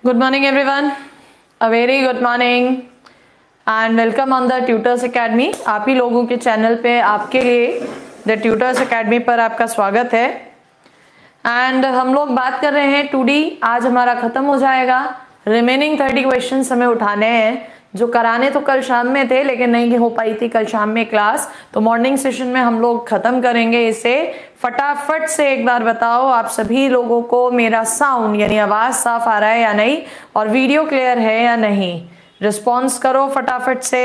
Good morning everyone, a very good morning and welcome on the Tutors Academy। आप ही लोगों के channel पे आपके लिए The Tutors Academy पर आपका स्वागत है। एंड हम लोग बात कर रहे हैं 2D। आज हमारा खत्म हो जाएगा। रिमेनिंग 30 क्वेश्चंस हमें उठाने हैं, जो कराने तो कल शाम में थे लेकिन नहीं हो पाई थी कल शाम में क्लास, तो मॉर्निंग सेशन में हम लोग खत्म करेंगे इसे। फटाफट से एक बार बताओ आप सभी लोगों को मेरा साउंड यानी आवाज साफ आ रहा है या नहीं, और वीडियो क्लियर है या नहीं। रिस्पॉन्स करो फटाफट से।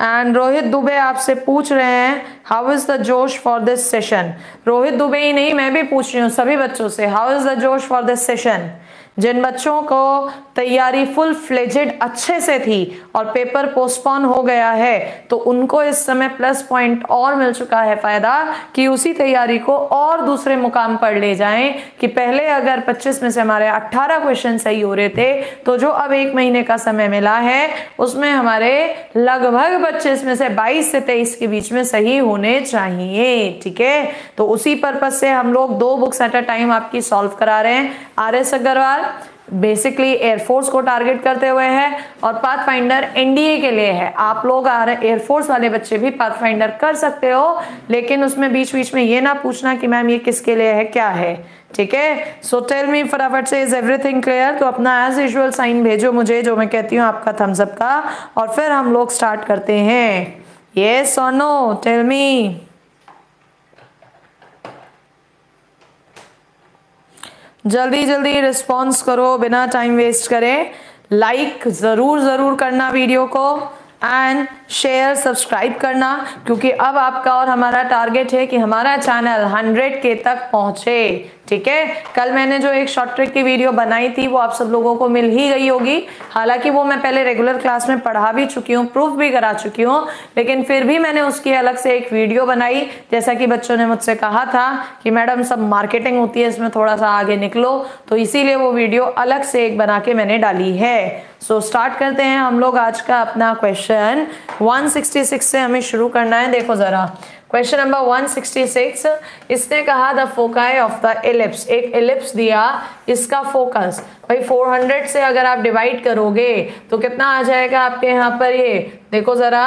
एंड रोहित दुबे आपसे पूछ रहे हैं हाउ इज द जोश for this session. Rohit Dubey ही नहीं, मैं भी पूछ रही हूँ सभी बच्चों से, हाउ इज द जोश फॉर दिस सेशन। जिन बच्चों को तैयारी फुल फ्लेजेड अच्छे से थी और पेपर पोस्टपोन हो गया है तो उनको इस समय प्लस पॉइंट और मिल चुका है फायदा कि उसी तैयारी को और दूसरे मुकाम पर ले जाएं। कि पहले अगर 25 में से हमारे 18 क्वेश्चन सही हो रहे थे तो जो अब 1 महीने का समय मिला है उसमें हमारे लगभग 25 में से 22 से 23 के बीच में सही होने चाहिए। ठीक है, तो उसी पर्पज से हम लोग 2 बुक्स एट अ टाइम आपकी सॉल्व करा रहे हैं। RS अग्रवाल बेसिकली एयरफोर्स को टारगेट करते हुए है और पाथफाइंडर एनडीए के लिए है। आप लोग एयरफोर्स वाले बच्चे भी पाथफाइंडर कर सकते हो, लेकिन उसमें बीच बीच में ये ना पूछना कि मैम ये किसके लिए है क्या है। ठीक है, सो टेल मी फटाफट से इज एवरीथिंग क्लियर। तो अपना एज यूजुअल साइन भेजो मुझे, जो मैं कहती हूँ आपका थम्स अप का, और फिर हम लोग स्टार्ट करते हैं। यस और नो, टेल मी। जल्दी जल्दी रिस्पॉन्स करो बिना टाइम वेस्ट करे। लाइक जरूर करना वीडियो को, एंड शेयर सब्सक्राइब करना, क्योंकि अब आपका और हमारा टारगेट है कि हमारा चैनल 100K तक पहुंचे। ठीक है, कल मैंने जो एक शॉर्ट ट्रिक की वीडियो बनाई थी वो आप सब लोगों को मिल ही गई होगी। हालांकि वो मैं पहले रेगुलर क्लास में पढ़ा भी चुकी हूँ, प्रूफ भी करा चुकी हूँ, लेकिन फिर भी मैंने उसकी अलग से एक वीडियो बनाई। जैसा कि बच्चों ने मुझसे कहा था कि मैडम सब मार्केटिंग होती है, इसमें थोड़ा सा आगे निकलो, तो इसीलिए वो वीडियो अलग से एक बना के मैंने डाली है। सो स्टार्ट करते हैं हम लोग आज का अपना क्वेश्चन 166 से हमें शुरू करना है। देखो जरा क्वेश्चन नंबर 166, इसने कहा the foci of the ellipse. एक एलिप्स दिया, इसका फोकस भाई 400 से अगर आप डिवाइड करोगे तो कितना आ जाएगा आपके यहाँ पर। ये देखो जरा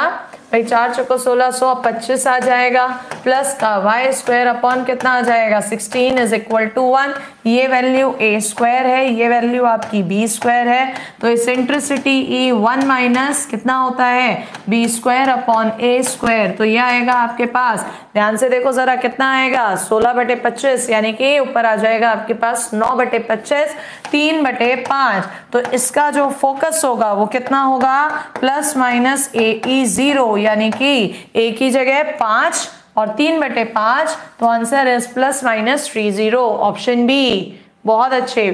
भाई 4 चौको 1625 आ जाएगा, प्लस का वाई स्क्वायर अपॉन कितना आ जाएगा 16 इज इक्वल टू 1। ये वैल्यू ए स्क्वायर है, ये वैल्यू आपकी बी स्क्वायर है, तो इसेंट्रिसिटी ई 1 माइनस कितना होता है b square upon a square. तो ये आएगा आपके पास, ध्यान से देखो जरा कितना आएगा 16/25, यानी कि ऊपर आ जाएगा आपके पास 9/25 3/5। तो इसका जो फोकस होगा वो कितना होगा प्लस माइनस ए 0, यानी कि ए की जगह 5 और 3/5, तो answer is plus minus 30, option B. बहुत अच्छे,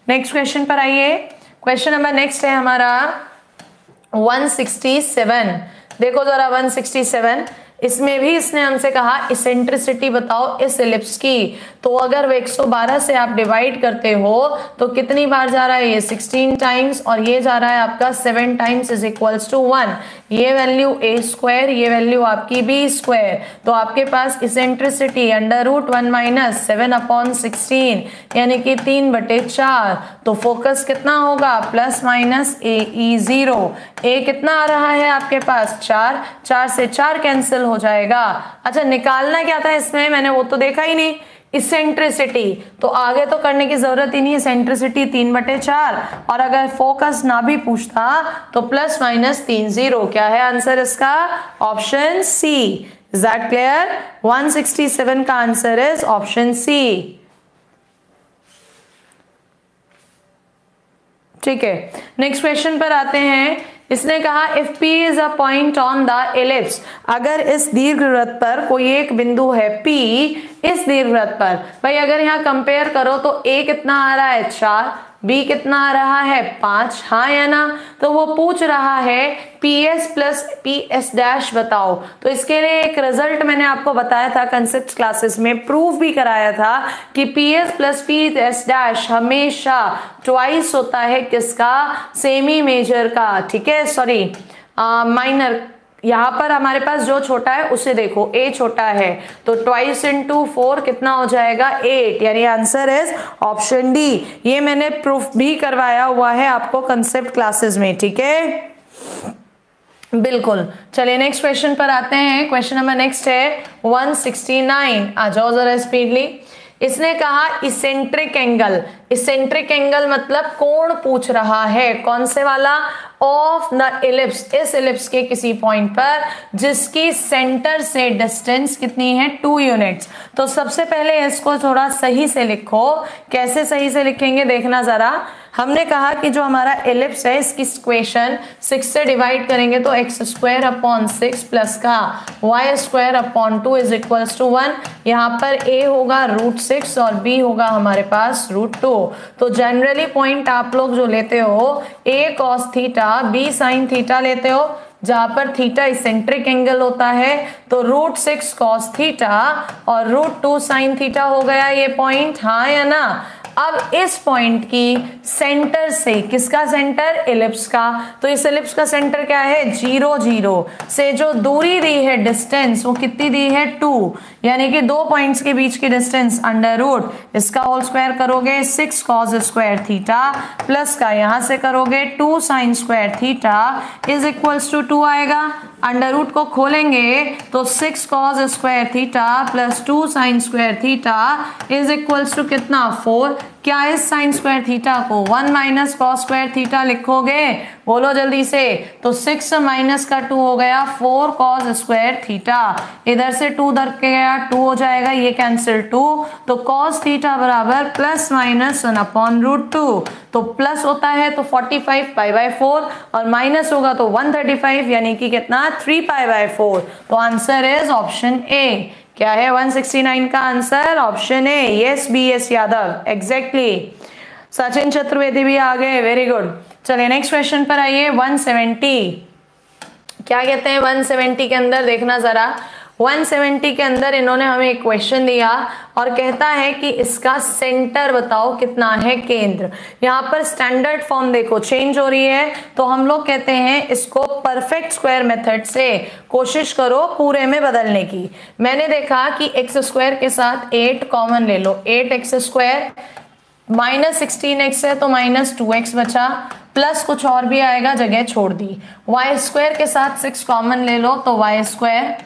नेक्स्ट क्वेश्चन पर आइए। क्वेश्चन नंबर नेक्स्ट है हमारा 167। देखो जरा 167, इसमें भी इसने हमसे कहा इसेंट्रिसिटी बताओ इस एलिप्स की। तो अगर वो 112 से आप डिवाइड करते हो तो कितनी बार जा रहा है ये 16 टाइम्स, और ये जा रहा है आपका 7 टाइम्स इज इक्वल्स टू 1। ये वैल्यू ए स्क्वायर, ये वैल्यू आपकी बी स्क्वायर, तो आपके पास इसेंट्रिसिटी √1 माइनस 7/16, यानी कि 3/4। तो फोकस कितना होगा प्लस माइनस ए 0। ए कितना आ रहा है आपके पास 4, 4 से 4 कैंसिल हो जाएगा। अच्छा निकालना क्या था इसमें, मैंने वो तो देखा ही नहीं, इसेंट्रिसिटी, तो आगे तो करने की जरूरत ही नहीं है। इसेंट्रिसिटी 3/4, और अगर फोकस ना भी पूछता तो प्लस माइनस 30। क्या है आंसर इसका, option C. Is that clear? 167 का आंसर इज ऑप्शन सी। ठीक है, नेक्स्ट क्वेश्चन पर आते हैं। इसने कहा if P is a point on the ellipse, अगर इस दीर्घवृत्त पर कोई एक बिंदु है P, इस दीर्घवृत्त पर भाई अगर यहाँ कंपेयर करो तो A कितना आ रहा है 4, B कितना आ रहा है 5, हाँ या ना। तो वो पूछ रहा है PS प्लस PS डैश बताओ। तो इसके लिए एक रिजल्ट मैंने आपको बताया था कंसेप्ट क्लासेस में, प्रूफ भी कराया था कि PS प्लस PS डैश हमेशा ट्वाइस होता है किसका, सेमी मेजर का। ठीक है, सॉरी माइनर यहाँ पर हमारे पास जो छोटा है उसे देखो, a छोटा है तो ट्वाइस इंटू 4 कितना हो जाएगा 8, यानी आंसर इज ऑप्शन डी। ये मैंने प्रूफ भी करवाया हुआ है आपको कंसेप्ट क्लासेस में, ठीक है, बिल्कुल। चलिए नेक्स्ट क्वेश्चन पर आते हैं। क्वेश्चन नंबर नेक्स्ट है 169। आ जाओ जरा स्पीडली। इसने कहा इसेंट्रिक एंगल, इसेंट्रिक एंगल मतलब कोण पूछ रहा है, कौन से वाला, ऑफ द इलिप्स, इस इलिप्स के किसी पॉइंट पर जिसकी सेंटर से डिस्टेंस कितनी है 2 यूनिट्स। तो सबसे पहले इसको थोड़ा सही से लिखो। कैसे सही से लिखेंगे देखना जरा। हमने कहा कि जो हमारा एलिप्स है इसकी इक्वेशन 6 से डिवाइड करेंगे तो x स्क्वायर अपॉन 6 प्लस का y square upon 2 is equals to 1। यहाँ पर a होगा √6 और b होगा हमारे पास √2। तो जनरली पॉइंट आप लोग जो लेते हो a cos theta b sin theta लेते हो, जहां पर थीटा इसेंट्रिक एंगल होता है तो √6 cos थीटा और √2 sin थीटा हो गया ये पॉइंट, हाँ या ना। अब इस पॉइंट की सेंटर से, किसका सेंटर, एलिप्स का, तो इस एलिप्स का सेंटर क्या है 0 0 से जो दूरी दी है डिस्टेंस वो कितनी दी है 2, यानी कि दो पॉइंट्स के बीच की डिस्टेंस अंडर रूट इसका होल स्क्वायर करोगे 6 cos स्क्वायर थीटा प्लस का यहां से करोगे 2 sin square theta is equals to 2 आएगा। अंडर रूट को खोलेंगे तो 6 cos square theta plus 2 sin square theta is equals to कितना 4। क्या इस साइन स्क्वायर थीटा को 1 माइनस कॉस स्क्वायर थीटा लिखोगे, बोलो जल्दी से। तो 6 माइनस का 2 हो गया 4 कॉस स्क्वायर थीटा, इधर से 2 उधर के गया 2 हो जाएगा, ये कैंसिल 2, तो कॉस थीटा बराबर प्लस माइनस 1 अपॉन √2। तो प्लस होता है तो 45 π/4 और माइनस होगा तो 135, यानी कि कितना 3 π/4। तो आंसर इज ऑप्शन ए। क्या है 169 का answer, option A, yes BS Yadav, exactly. Sachin Chaturvedi भी आ गए, वेरी गुड। चलिए नेक्स्ट क्वेश्चन पर आइए 170। क्या कहते हैं 170 के अंदर, देखना जरा। 170 के अंदर इन्होंने हमें एक क्वेश्चन दिया और कहता है कि इसका सेंटर बताओ कितना है, केंद्र। यहाँ पर स्टैंडर्ड फॉर्म देखो चेंज हो रही है, तो हम लोग कहते हैं इसको परफेक्ट स्क्वायर मेथड से कोशिश करो पूरे में बदलने की। मैंने देखा कि एक्स स्क्वायर के साथ 8 कॉमन ले लो, 8x स्क्वायर माइनस 16x है तो माइनस 2x बचा, प्लस कुछ और भी आएगा जगह छोड़ दी। वाई स्क्वायर के साथ 6 कॉमन ले लो तो वाई स्क्वायर,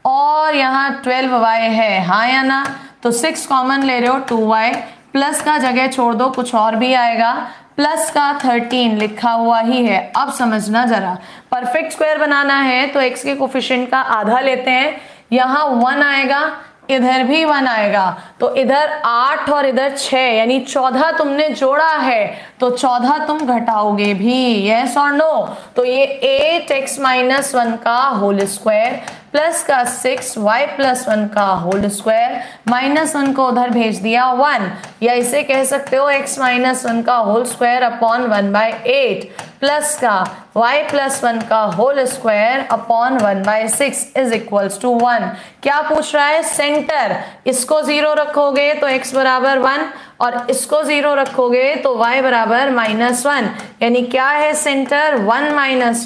और यहाँ 12y है, हाँ या ना। तो 6 कॉमन ले रहे हो 2y, प्लस का जगह छोड़ दो कुछ और भी आएगा, प्लस का 13 लिखा हुआ ही है। अब समझना जरा, परफेक्ट स्क्वायर बनाना है तो x के कोफिशिएंट का आधा लेते हैं, यहाँ 1 आएगा, इधर भी 1 आएगा, तो इधर 8 और इधर 6 यानी 14 तुमने जोड़ा है तो 14 तुम घटाओगे भी, यस और नो। तो ये 8x माइनस 1 का होल स्क्वायर प्लस का 6y प्लस 1 का होल स्क्वायर, माइनस 1 को उधर भेज दिया 1, या इसे कह सकते हो x माइनस 1 का होल स्क्वायर अपॉन 1/8 प्लस का y प्लस 1 का whole square upon 1/6 is equals to 1। क्या पूछ रहा है, सेंटर। इसको 0 रखोगे तो x बराबर 1 और इसको 0 रखोगे तो y बराबर -1, यानी क्या है सेंटर 1 -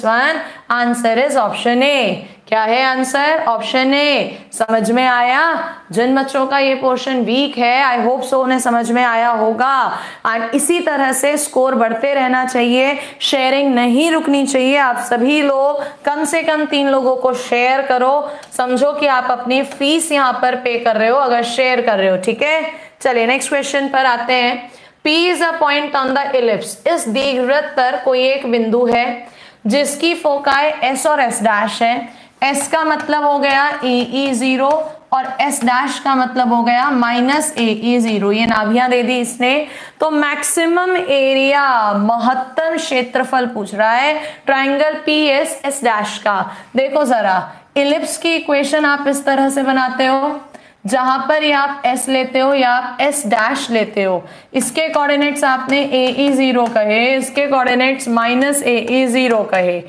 1। आंसर इज ऑप्शन ए। क्या है आंसर, ऑप्शन ए। समझ में आया? जिन बच्चों का ये पोर्शन वीक है आई होप सो उन्हें समझ में आया होगा। एंड इसी तरह से स्कोर बढ़ते रहना चाहिए, शेयरिंग नहीं रुकनी चाहिए। आप सभी लोग कम से कम 3 लोगों को शेयर करो, समझो कि आप अपनी फीस यहाँ पर पे कर रहे हो अगर शेयर कर रहे हो, ठीक है। चलिए नेक्स्ट क्वेश्चन पर आते हैं। P is a point on the ellipse. इस दीर्घवृत्त पर कोई एक बिंदु है जिसकी फोकाई S और S डैश है। S का मतलब हो गया AE0 और S डैश का मतलब हो गया -AE0। ये नाभियां दे दी इसने। तो मैक्सिमम एरिया, महत्तम क्षेत्रफल पूछ रहा है ट्राइंगल PS S डैश का। देखो जरा, इलिप्स की इक्वेशन आप इस तरह से बनाते हो जहां पर या आप S लेते हो या आप S डैश लेते हो। इसके कोऑर्डिनेट्स आपने AE0 कहे, इसके कोऑर्डिनेट्स -AE0 कहे।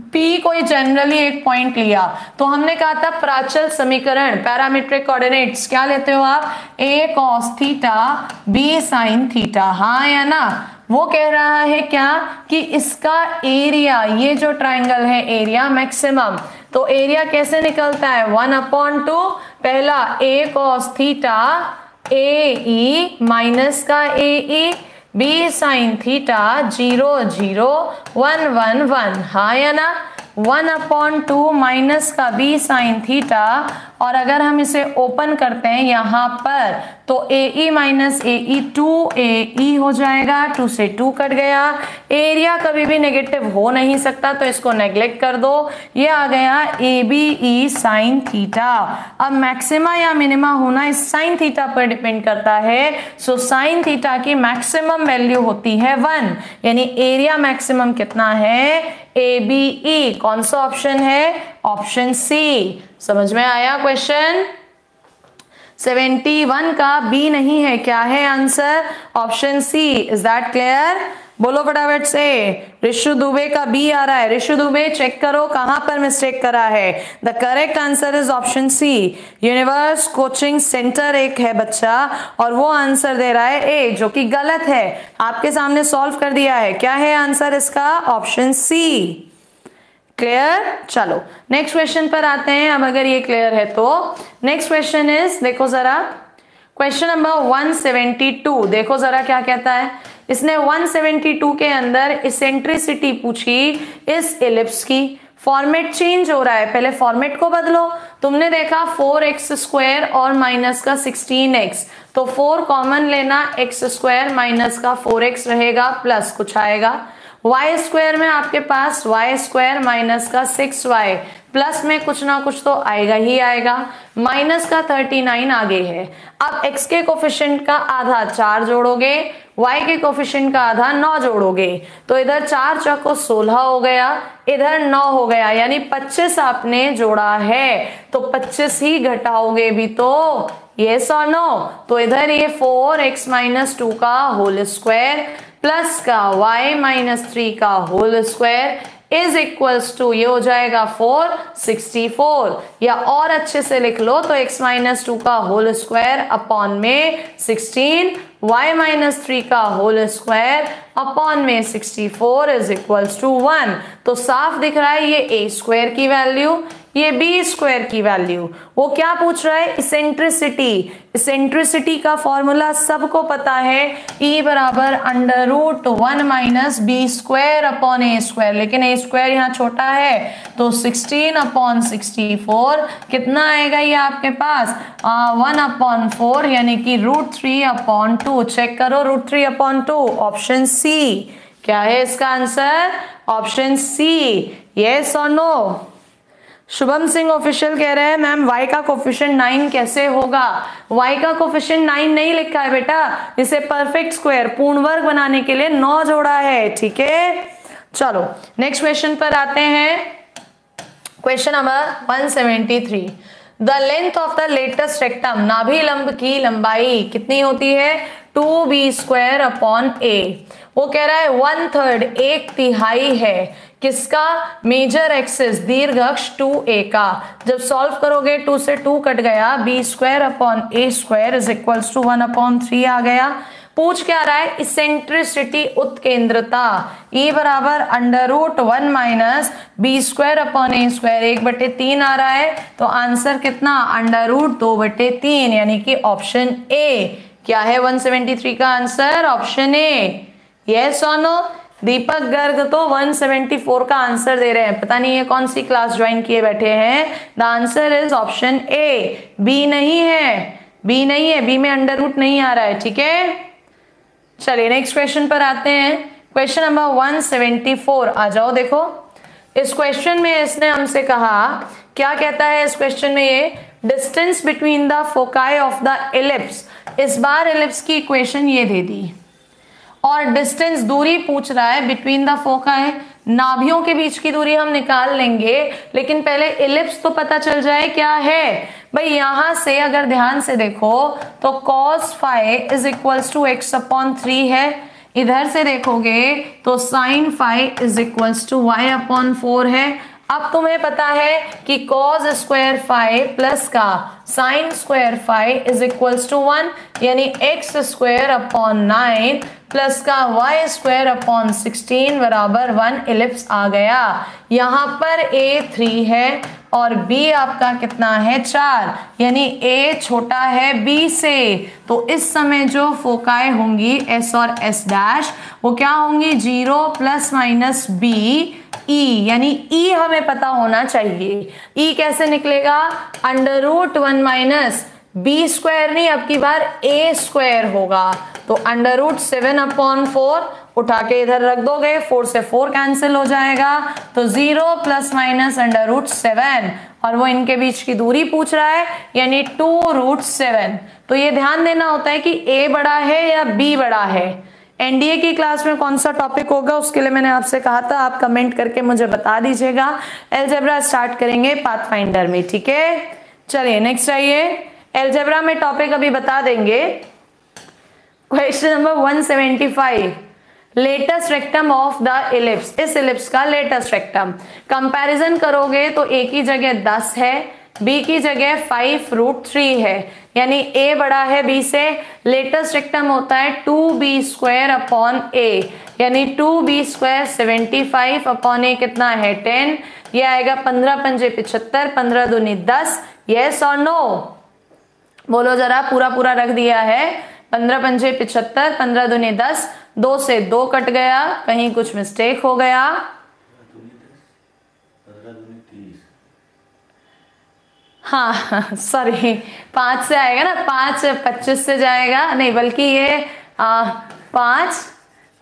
P कोई जनरली एक पॉइंट लिया तो हमने कहा था प्राचल समीकरण, पैरामीट्रिक कोऑर्डिनेट्स क्या लेते हो आप, A cos theta B sin theta, हाँ या ना। वो कह रहा है क्या कि इसका एरिया, ये जो ट्राइंगल है एरिया मैक्सिमम, तो एरिया कैसे निकलता है 1/2, पहला a cos theta AE minus का AE, b sin थीटा 0 0 1 1 1, हाँ या ना, 1/2 माइनस का b sin थीटा, और अगर हम इसे ओपन करते हैं यहां पर तो AE माइनस AE 2AE हो जाएगा, 2 से 2 कट गया, एरिया कभी भी नेगेटिव हो नहीं सकता तो इसको नेग्लेक्ट कर दो, ये आ गया ABE साइन थीटा। अब मैक्सिमा या मिनिमा होना इस साइन थीटा पर डिपेंड करता है, सो साइन थीटा की मैक्सिमम वैल्यू होती है 1, यानी एरिया मैक्सिमम कितना है ABE, कौन सा ऑप्शन है, ऑप्शन सी। समझ में आया क्वेश्चन? 71 का बी नहीं है, क्या है answer, option C. Is that clear? बोलो फटाफट से। ऋषु दुबे का बी आ रहा है, ऋषु दुबे चेक करो कहां पर मिस्टेक करा है। The correct answer is option C. Universe coaching centre एक है बच्चा और वो आंसर दे रहा है ए, जो कि गलत है, आपके सामने सॉल्व कर दिया है। क्या है आंसर इसका, ऑप्शन सी। क्लियर? चलो नेक्स्ट क्वेश्चन पर आते हैं। अब अगर ये क्लियर है तो नेक्स्ट क्वेश्चन इज, देखो जरा क्वेश्चन नंबर 172, देखो जरा क्या कहता है इसने। 172 के अंदर इसेंट्रिसिटी पूछी इस एलिप्स की। फॉर्मेट चेंज हो रहा है, पहले फॉर्मेट को बदलो। तुमने देखा 4x² और माइनस का 16x, तो 4 कॉमन लेना, x² माइनस का 4x रहेगा, प्लस कुछ आएगा। y² में आपके पास y² माइनस का 6y, प्लस में कुछ ना कुछ तो आएगा ही आएगा, माइनस का 39 आगे है। अब x के कोफिशिएंट का आधा 4 जोड़ोगे, y के कोफिशिएंट का आधा 9 जोड़ोगे, तो इधर 4 चौको 16 हो गया, इधर 9 हो गया, यानी 25 आपने जोड़ा है, तो 25 ही घटाओगे भी तो, यस और नो। तो इधर ये 4x माइनस 2 का होल स्क्वायर प्लस का y माइनस 3 का whole square is equals to, ये हो जाएगा 464, या और अच्छे से लिख लो तो x माइनस 2 का होल स्क्वायर अपॉन में 16, y माइनस 3 का होल स्क्वायर अपॉन में 64 इज इक्वल्स टू 1। तो साफ दिख रहा है ये a² की वैल्यू, ये b² की वैल्यू। वो क्या पूछ रहा है, इसेंट्रिसिटी। इसेंट्रिसिटी का फॉर्मूला सबको पता है, E बराबर √1 माइनस b² अपॉन a², लेकिन a² यहाँ छोटा है तो 16/64 कितना आएगा ये आपके पास 1/4, यानी कि √3/2। चेक करो √3/2, ऑप्शन सी। क्या है इसका आंसर, ऑप्शन सी। यस और नो? शुभम सिंह ऑफिशियल कह रहे हैं मैम y का कोफिशिएंट 9 कैसे होगा। y का कोफिशिएंट 9 नहीं लिखा है बेटा, इसे परफेक्ट स्क्वायर पूर्ण वर्ग बनाने के लिए 9 जोड़ा है, ठीक है। चलो नेक्स्ट क्वेश्चन पर आते हैं। Question number 173, the length of the latus rectum, नाभि लंब की लंबाई कितनी होती है, 2b² अपॉन a। वो कह रहा है 1/3, 1/3 है किसका, मेजर एक्सिस दीर्घ अक्ष 2a का। जब सॉल्व करोगे 2 से 2 कट गया, b² upon a² is equals to 1/3 आ गया। पूछ क्या रहा है, इसेंट्रिसिटी उत्केंद्रता, E बराबर √1 माइनस b² अपॉन a², 1/3 आ रहा है, तो आंसर कितना √2/3, यानी कि ऑप्शन ए। क्या है 173 का आंसर, ऑप्शन ए। यस और नो? दीपक गर्ग तो 174 का आंसर दे रहे हैं, पता नहीं ये कौन सी क्लास ज्वाइन किए बैठे हैं। The answer is option A, B नहीं है, बी नहीं है, बी में √ नहीं आ रहा है, ठीक है। चलिए नेक्स्ट क्वेश्चन पर आते हैं। क्वेश्चन नंबर 174 आ जाओ। देखो इस क्वेश्चन में इसने हमसे कहा, क्या कहता है इस क्वेश्चन में, ये distance between the foci of the ellipse. इस बार एलिप्स की इक्वेशन ये दे दी और डिस्टेंस दूरी पूछ रहा है बिटवीन द फोकाई, नाभियों के बीच की दूरी हम निकाल लेंगे, लेकिन पहले एलिप्स तो पता चल जाए क्या है। भाई यहां से अगर ध्यान से देखो तो cos phi is equals to x/3 है, इधर से देखोगे तो sin phi is equals to y/4 है। अब तुम्हें पता है कि cos स्क्वायर फाइव प्लस का sine square phi is equals to 1, यानी एक्स स्क्वायर अपॉन 9 प्लस का वाई स्क्वायर अपॉन 16 बराबर 1 इलिप्स आ गया। यहाँ पर a 3 है और b आपका कितना है 4, यानी a छोटा है b से। तो इस समय जो फोकाई होंगी s और s डैश वो क्या होंगी 0 प्लस माइनस b e, यानी e हमें पता होना चाहिए। e कैसे निकलेगा under root 1 minus b square नहीं, अब की बार a स्क्वायर होगा। तो अंडर रूट 7 अपॉन 4 उठा के इधर रख दोगे, 4 से 4 कैंसिल हो जाएगा, तो 0 प्लस माइनस अंडर रूट 7, और वो इनके बीच की दूरी पूछ रहा है यानी 2 रूट 7। तो ये ध्यान देना होता है कि a बड़ा है या b बड़ा है। एनडीए की क्लास में कौन सा टॉपिक होगा उसके लिए मैंने आपसे कहा था, आप कमेंट करके मुझे बता दीजिएगा। अलजेब्रा स्टार्ट करेंगे पाथफाइंडर में, ठीक है। चलिए नेक्स्ट आइए, अलजेब्रा में टॉपिक अभी बता देंगे। Question number 175, latus rectum of the ellipse, इस इलिप्स का लेटेस्ट रेक्टम। कंपैरिजन करोगे तो a की जगह 10 है, b की जगह 5 रूट 3 है, यानी a बड़ा है b से। लेटेस्ट रेक्टम होता है 2b स्क्वायर अपॉन a, यानी 2b स्क्वायर 75 अपॉन a कितना है 10, ये आएगा 15 पंजे 75, 15 दूनी 10। यस और नो बोलो जरा, पूरा पूरा रख दिया है। 15 पंजे 75, 15 दूनी 10, 2 से 2 कट गया, कहीं कुछ मिस्टेक हो गया। हाँ सॉरी, 5 से आएगा ना, 5 25 से जाएगा नहीं, बल्कि ये 5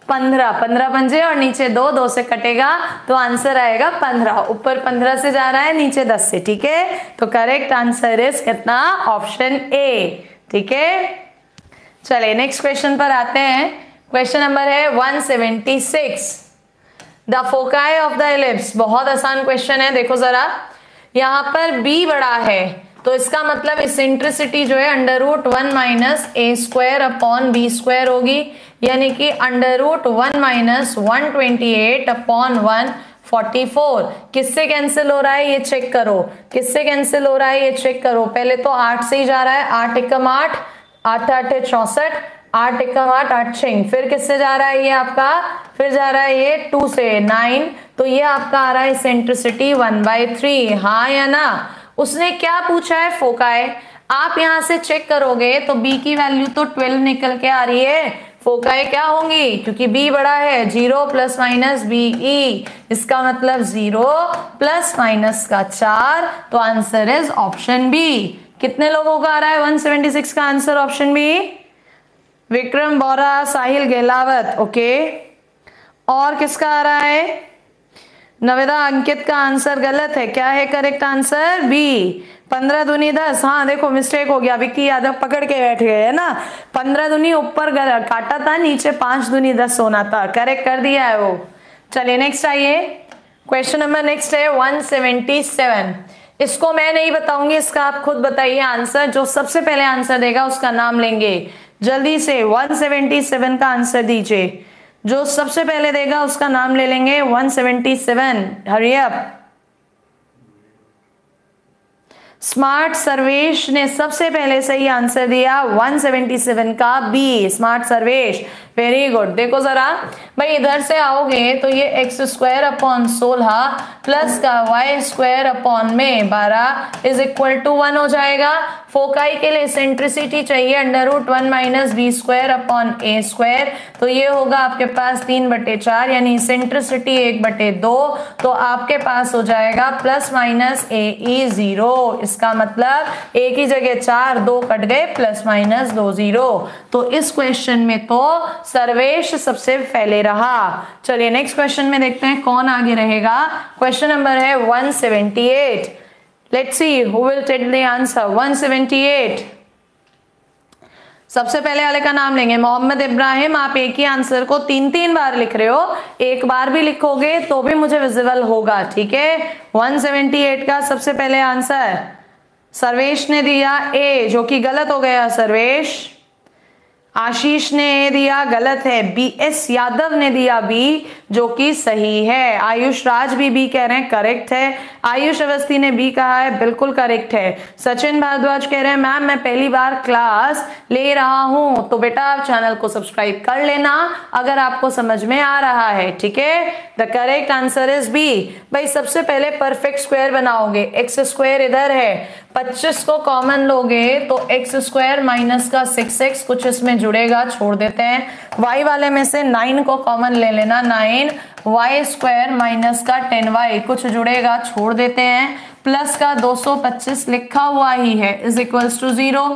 15, 15 पंजे और नीचे 2, 2 से कटेगा तो आंसर आएगा 15। ऊपर 15 से जा रहा है, नीचे 10 से, ठीक है। तो करेक्ट आंसर इज कितना, ऑप्शन ए, ठीक है। चलिए नेक्स्ट क्वेश्चन पर आते हैं। क्वेश्चन नंबर है 176, the foci of the ellipse. बहुत आसान क्वेश्चन है, देखो जरा, यहाँ पर b बड़ा है तो इसका मतलब इसेंट्रिसिटी जो है अंडर रूट 1 माइनस ए स्क्वायर अपॉन बी स्क्वायर होगी, यानी कि अंडर रूट 1 माइनस 128 अपॉन 144। किससे कैंसिल हो रहा है ये चेक करो, किससे कैंसिल हो रहा है ये चेक करो। पहले तो 8 से ही जा रहा है, 8 एकम 8, 8 8 64, 8 एकम 8, 8 6। फिर किससे जा रहा है ये आपका, फिर जा रहा है ये 2 से 9, तो ये आपका आ रहा है सेंट्रिसिटी 1/3, हाँ या ना। उसने क्या पूछा है, फोकाई। आप यहां से चेक करोगे तो b की वैल्यू तो 12 निकल के आ रही है, फोकाई क्या होंगी, क्योंकि b बड़ा है 0 प्लस माइनस BE, इसका मतलब 0 प्लस माइनस का 4, तो आंसर इज ऑप्शन बी। कितने लोगों का आ रहा है 176 का आंसर ऑप्शन बी, विक्रम बोरा, साहिल गहलावत, ओके। और किसका आ रहा है, नवेदा अंकित का आंसर गलत है, क्या है करेक्ट आंसर, बी। 15 दूनी 10, हाँ देखो मिस्टेक हो गया, विक्की यादव पकड़ के बैठ गए है ना। 15 दूनी ऊपर काटा था, नीचे 5 दूनी 10 होना था, करेक्ट कर दिया है वो। चलिए नेक्स्ट आइए, क्वेश्चन नंबर नेक्स्ट है 177। इसको मैं नहीं बताऊंगी, इसका आप खुद बताइए आंसर। जो सबसे पहले आंसर देगा उसका नाम लेंगे। जल्दी से 177 का आंसर दीजिए, जो सबसे पहले देगा उसका नाम ले लेंगे। 177, हरी अप। स्मार्ट सर्वेश ने सबसे पहले सही आंसर दिया 177 का B, smart Sarvesh, very good. देखो जरा भाई, इधर से आओगे तो ये एक्स स्क्वायर अपॉन 16 प्लस का वाई स्क्वायर अपॉन में 12 इज इक्वल टू 1 हो जाएगा। फोकाई के लिए सेंट्रिसिटी चाहिए under root 1 minus b square upon a square, तो ये होगा आपके पास 3/4, यानी सेंट्रिसिटी 1/2, तो आपके पास हो जाएगा प्लस माइनस AE 0। इसका मतलब ए की जगह 4, 2 कट गए, प्लस माइनस 2 0। तो इस क्वेश्चन में तो सर्वेश सबसे पहले रहा। चलिए नेक्स्ट क्वेश्चन में देखते हैं कौन आगे रहेगा। क्वेश्चन नंबर है 178। Let's see who will tell the answer. 178, सबसे पहले वाले का नाम लेंगे मोहम्मद इब्राहिम। आप एक ही आंसर को 3-3 बार लिख रहे हो, एक बार भी लिखोगे तो भी मुझे विजिबल होगा, ठीक है। 178 का सबसे पहले आंसर सर्वेश ने दिया ए, जो कि गलत हो गया सर्वेश। आशीष ने ए दिया, गलत है। बी एस यादव ने दिया बी, जो कि सही है। आयुष राज भी बी कह रहे हैं, करेक्ट है। आयुष अवस्थी ने बी कहा है, बिल्कुल करेक्ट है। सचिन भारद्वाज कह रहे हैं मैम मैं पहली बार क्लास ले रहा हूं, तो बेटा आप चैनल को सब्सक्राइब कर लेना अगर आपको समझ में आ रहा है, ठीक है। The correct answer is B. भाई सबसे पहले परफेक्ट स्क्वायर बनाओगे, एक्स स्क्वायर इधर है, 25 को कॉमन लोगे तो एक्स स्क्वायर माइनस का 6x कुछ इसमें जुड़ेगा, छोड़ देते हैं। y वाले में से 9 को कॉमन ले लेना, 9 y स्क्वायर माइनस का 10y कुछ जुड़ेगा, छोड़ देते हैं। प्लस का 225 लिखा हुआ ही है इज इक्वल्स टू 0।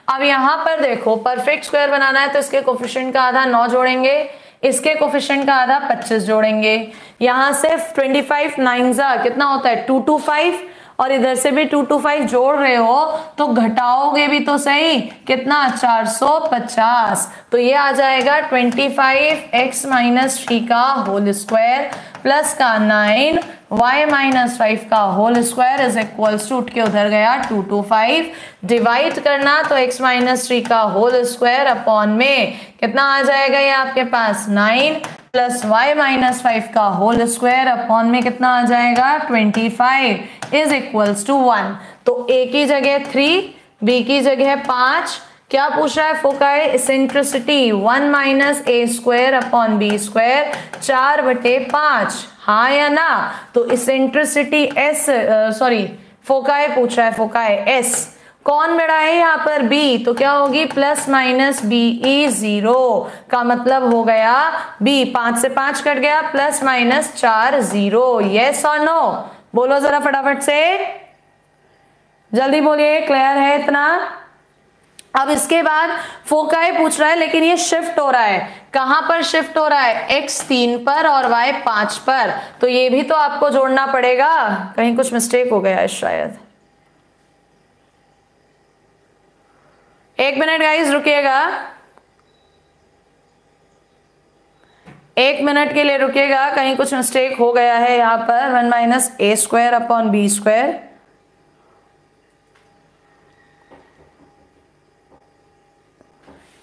अब यहाँ पर देखो परफेक्ट स्क्वायर बनाना है तो इसके कोफिशिएंट का आधा 9 जोड़ेंगे, इसके कोफिशिएंट का आधा 25 जोड़ेंगे। यहाँ से 25 9 कितना होता है 225, और इधर से भी 225 जोड़ रहे हो तो घटाओगे भी तो सही, कितना 450। तो ये आ जाएगा 25x माइनस 3 का होल स्क्वायर प्लस का 9 y माइनस 5 का whole square is equals to, उठ के उधर गया 225। डिवाइड करना तो x माइनस 3 का होल स्क्वायर अपॉन में कितना आ जाएगा, ये आपके पास 9 प्लस y माइनस 5 का होल स्क्वायर अपॉन में कितना आ जाएगा 25 इज इक्वल्स टू 1। तो a की जगह 3, b की जगह 5। क्या पूछ रहा है, फोकाई इसेंट्रिसिटी 1 माइनस ए स्क्वायर अपॉन बी स्क्वायर 4/5, हाँ या ना। तो इसेंट्रिसिटी एस, सॉरी फोकाई पूछ रहा है, फोकाई एस कौन बड़ा है यहाँ पर बी, तो क्या होगी प्लस माइनस बी ई 0 का मतलब हो गया बी, 5 से 5 कट गया, प्लस माइनस 4 0। यस और नो, बोलो जरा फटाफट से, जल्दी बोलिए, क्लियर है इतना। अब इसके बाद फोकाई पूछ रहा है, लेकिन ये शिफ्ट हो रहा है, कहां पर शिफ्ट हो रहा है, x 3 पर और y 5 पर, तो ये भी तो आपको जोड़ना पड़ेगा। कहीं कुछ मिस्टेक हो गया है शायद, 1 मिनट गाइस रुकिएगा, 1 मिनट के लिए रुकिएगा, कहीं कुछ मिस्टेक हो गया है यहाँ पर। 1 माइनस ए स्क्वायर अपॉन बी स्क्वायर,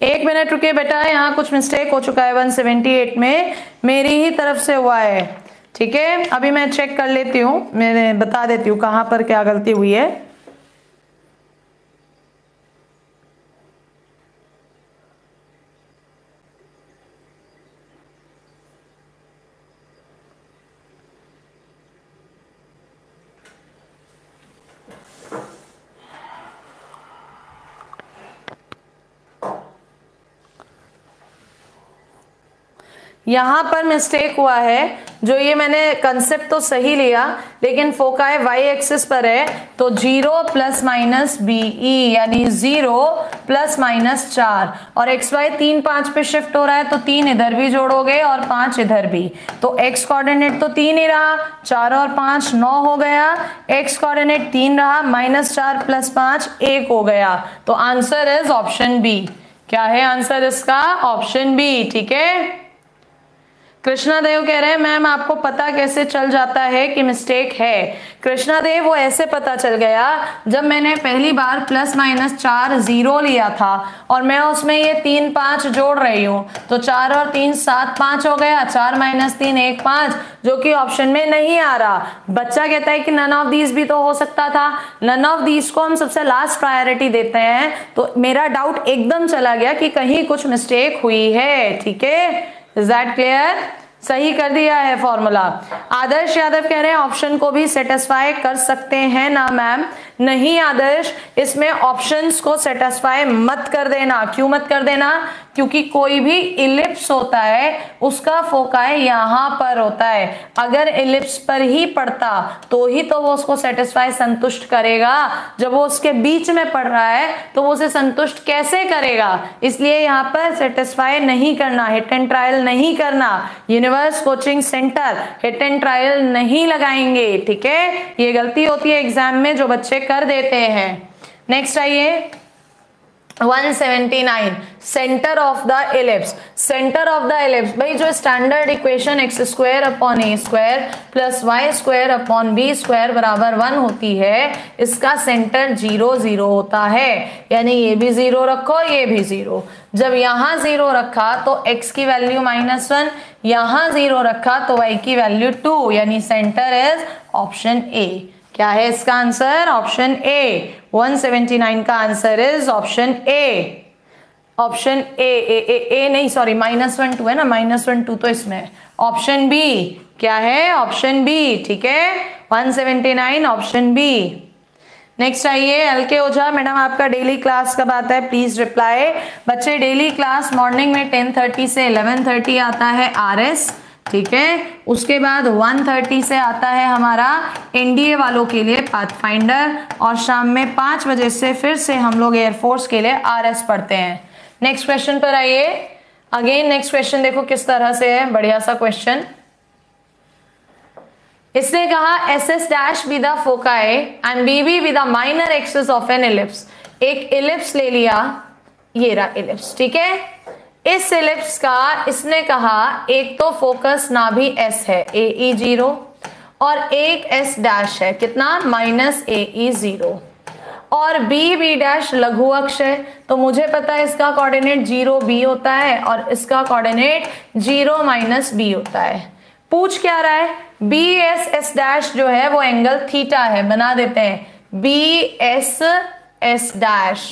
एक मिनट रुकिए बेटा, यहाँ कुछ मिस्टेक हो चुका है 178 में, मेरी ही तरफ से हुआ है, ठीक है। अभी मैं चेक कर लेती हूँ, मैं बता देती हूँ कहाँ पर क्या गलती हुई है। यहां पर मिस्टेक हुआ है, जो ये मैंने कंसेप्ट तो सही लिया, लेकिन फोकाई वाई एक्सिस पर है, तो 0 प्लस माइनस बी ई यानी 0 प्लस माइनस 4, और एक्स वाई 3 5 पे शिफ्ट हो रहा है, तो 3 इधर भी जोड़ोगे और 5 इधर भी, तो एक्स कोऑर्डिनेट तो 3 ही रहा, 4 और 5 9 हो गया, एक्स कोऑर्डिनेट 3 रहा, माइनस 4 प्लस 5 1 हो गया। तो आंसर इज ऑप्शन बी। क्या है आंसर इसका, ऑप्शन बी, ठीक है। कृष्णा देव कह रहे हैं मैम आपको पता कैसे चल जाता है कि मिस्टेक है। कृष्णा देव वो ऐसे पता चल गया, जब मैंने पहली बार प्लस माइनस 4 0 लिया था और मैं उसमें ये 3 5 जोड़ रही हूँ, तो 4 और 3 7 5 हो गया, 4 माइनस 3 1 5, जो कि ऑप्शन में नहीं आ रहा। बच्चा कहता है कि नन ऑफ दीज भी तो हो सकता था, नन ऑफ दीज को हम सबसे लास्ट प्रायोरिटी देते हैं, तो मेरा डाउट एकदम चला गया कि कहीं कुछ मिस्टेक हुई है, ठीक है। इज दैट क्लियर, सही कर दिया है फॉर्मूला। आदर्श यादव कह रहे हैं ऑप्शन को भी सेटिस्फाई कर सकते हैं ना मैम। नहीं आदर्श, इसमें ऑप्शंस को सेटिस्फाई मत कर देना। क्यों मत कर देना, क्योंकि कोई भी इलिप्स होता है उसका फोकाई यहाँ पर होता है, अगर इलिप्स पर ही पड़ता तो ही तो वो उसको सेटिस्फाई संतुष्ट करेगा, जब वो उसके बीच में पड़ रहा है तो वो उसे संतुष्ट कैसे करेगा। इसलिए यहाँ पर सेटिस्फाई नहीं करना, हिट एंड ट्रायल नहीं करना, universe coaching centre hit and trial नहीं लगाएंगे, ठीक है। ये गलती होती है एग्जाम में जो बच्चे कर देते हैं। नेक्स्ट आइए, 179 centre of the ellipse. Centre of the ellipse भाई जो standard equation x square upon a square plus y square upon b square बराबर 1 होती है, इसका सेंटर 0 0 होता है, यानी ये भी 0 रखो ये भी 0। जब यहाँ 0 रखा तो x की वैल्यू -1, यहाँ 0 रखा तो y की वैल्यू 2, यानी सेंटर इज ऑप्शन ए। क्या है इसका आंसर? Option A. 179 का answer is option A. Option A नहीं सॉरी -1 2 है ना, -1 2 तो इसमें ऑप्शन बी। क्या है? Option B. ठीक है 179 ऑप्शन बी। नेक्स्ट आइए एल के ओझा मैडम, आपका डेली क्लास कब आता है? Please reply. बच्चे डेली क्लास मॉर्निंग में 10:30 से 11:30 आता है आरएस, ठीक है। उसके बाद 1:30 से आता है हमारा एनडीए वालों के लिए पाथफाइंडर, और शाम में 5 बजे से फिर से हम लोग एयरफोर्स के लिए आरएस पढ़ते हैं। नेक्स्ट क्वेश्चन पर आइए। अगेन नेक्स्ट क्वेश्चन देखो किस तरह से है, बढ़िया सा क्वेश्चन। इसने कहा S S dash be the foci and B B be the minor axis of an ellipse. एक इलिप्स ले लिया, ये रहा इलिप्स, ठीक है। इस इलिप्स का इसने कहा एक तो फोकस ना भी एस है ए 0 और एक एस डैश है, कितना? -AE 0, और बी बी डैश लघु अक्ष है, तो मुझे पता है इसका कोऑर्डिनेट 0 B होता है और इसका कोऑर्डिनेट 0 -B होता है। पूछ क्या रहा है? बी एस एस डैश जो है वो एंगल थीटा है, बना देते हैं बी एस एस डैश,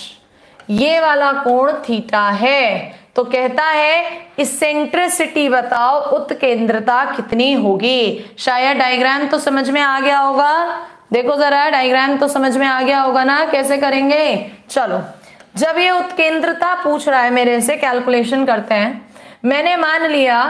ये वाला कोण थीटा है। तो कहता है इसेंट्रिसिटी बताओ, उत्केंद्रता कितनी होगी। शायद डायग्राम तो समझ में आ गया होगा, देखो जरा डायग्राम तो समझ में आ गया होगा ना, कैसे करेंगे। चलो जब ये उत्केंद्रता पूछ रहा है मेरे से, कैलकुलेशन करते हैं। मैंने मान लिया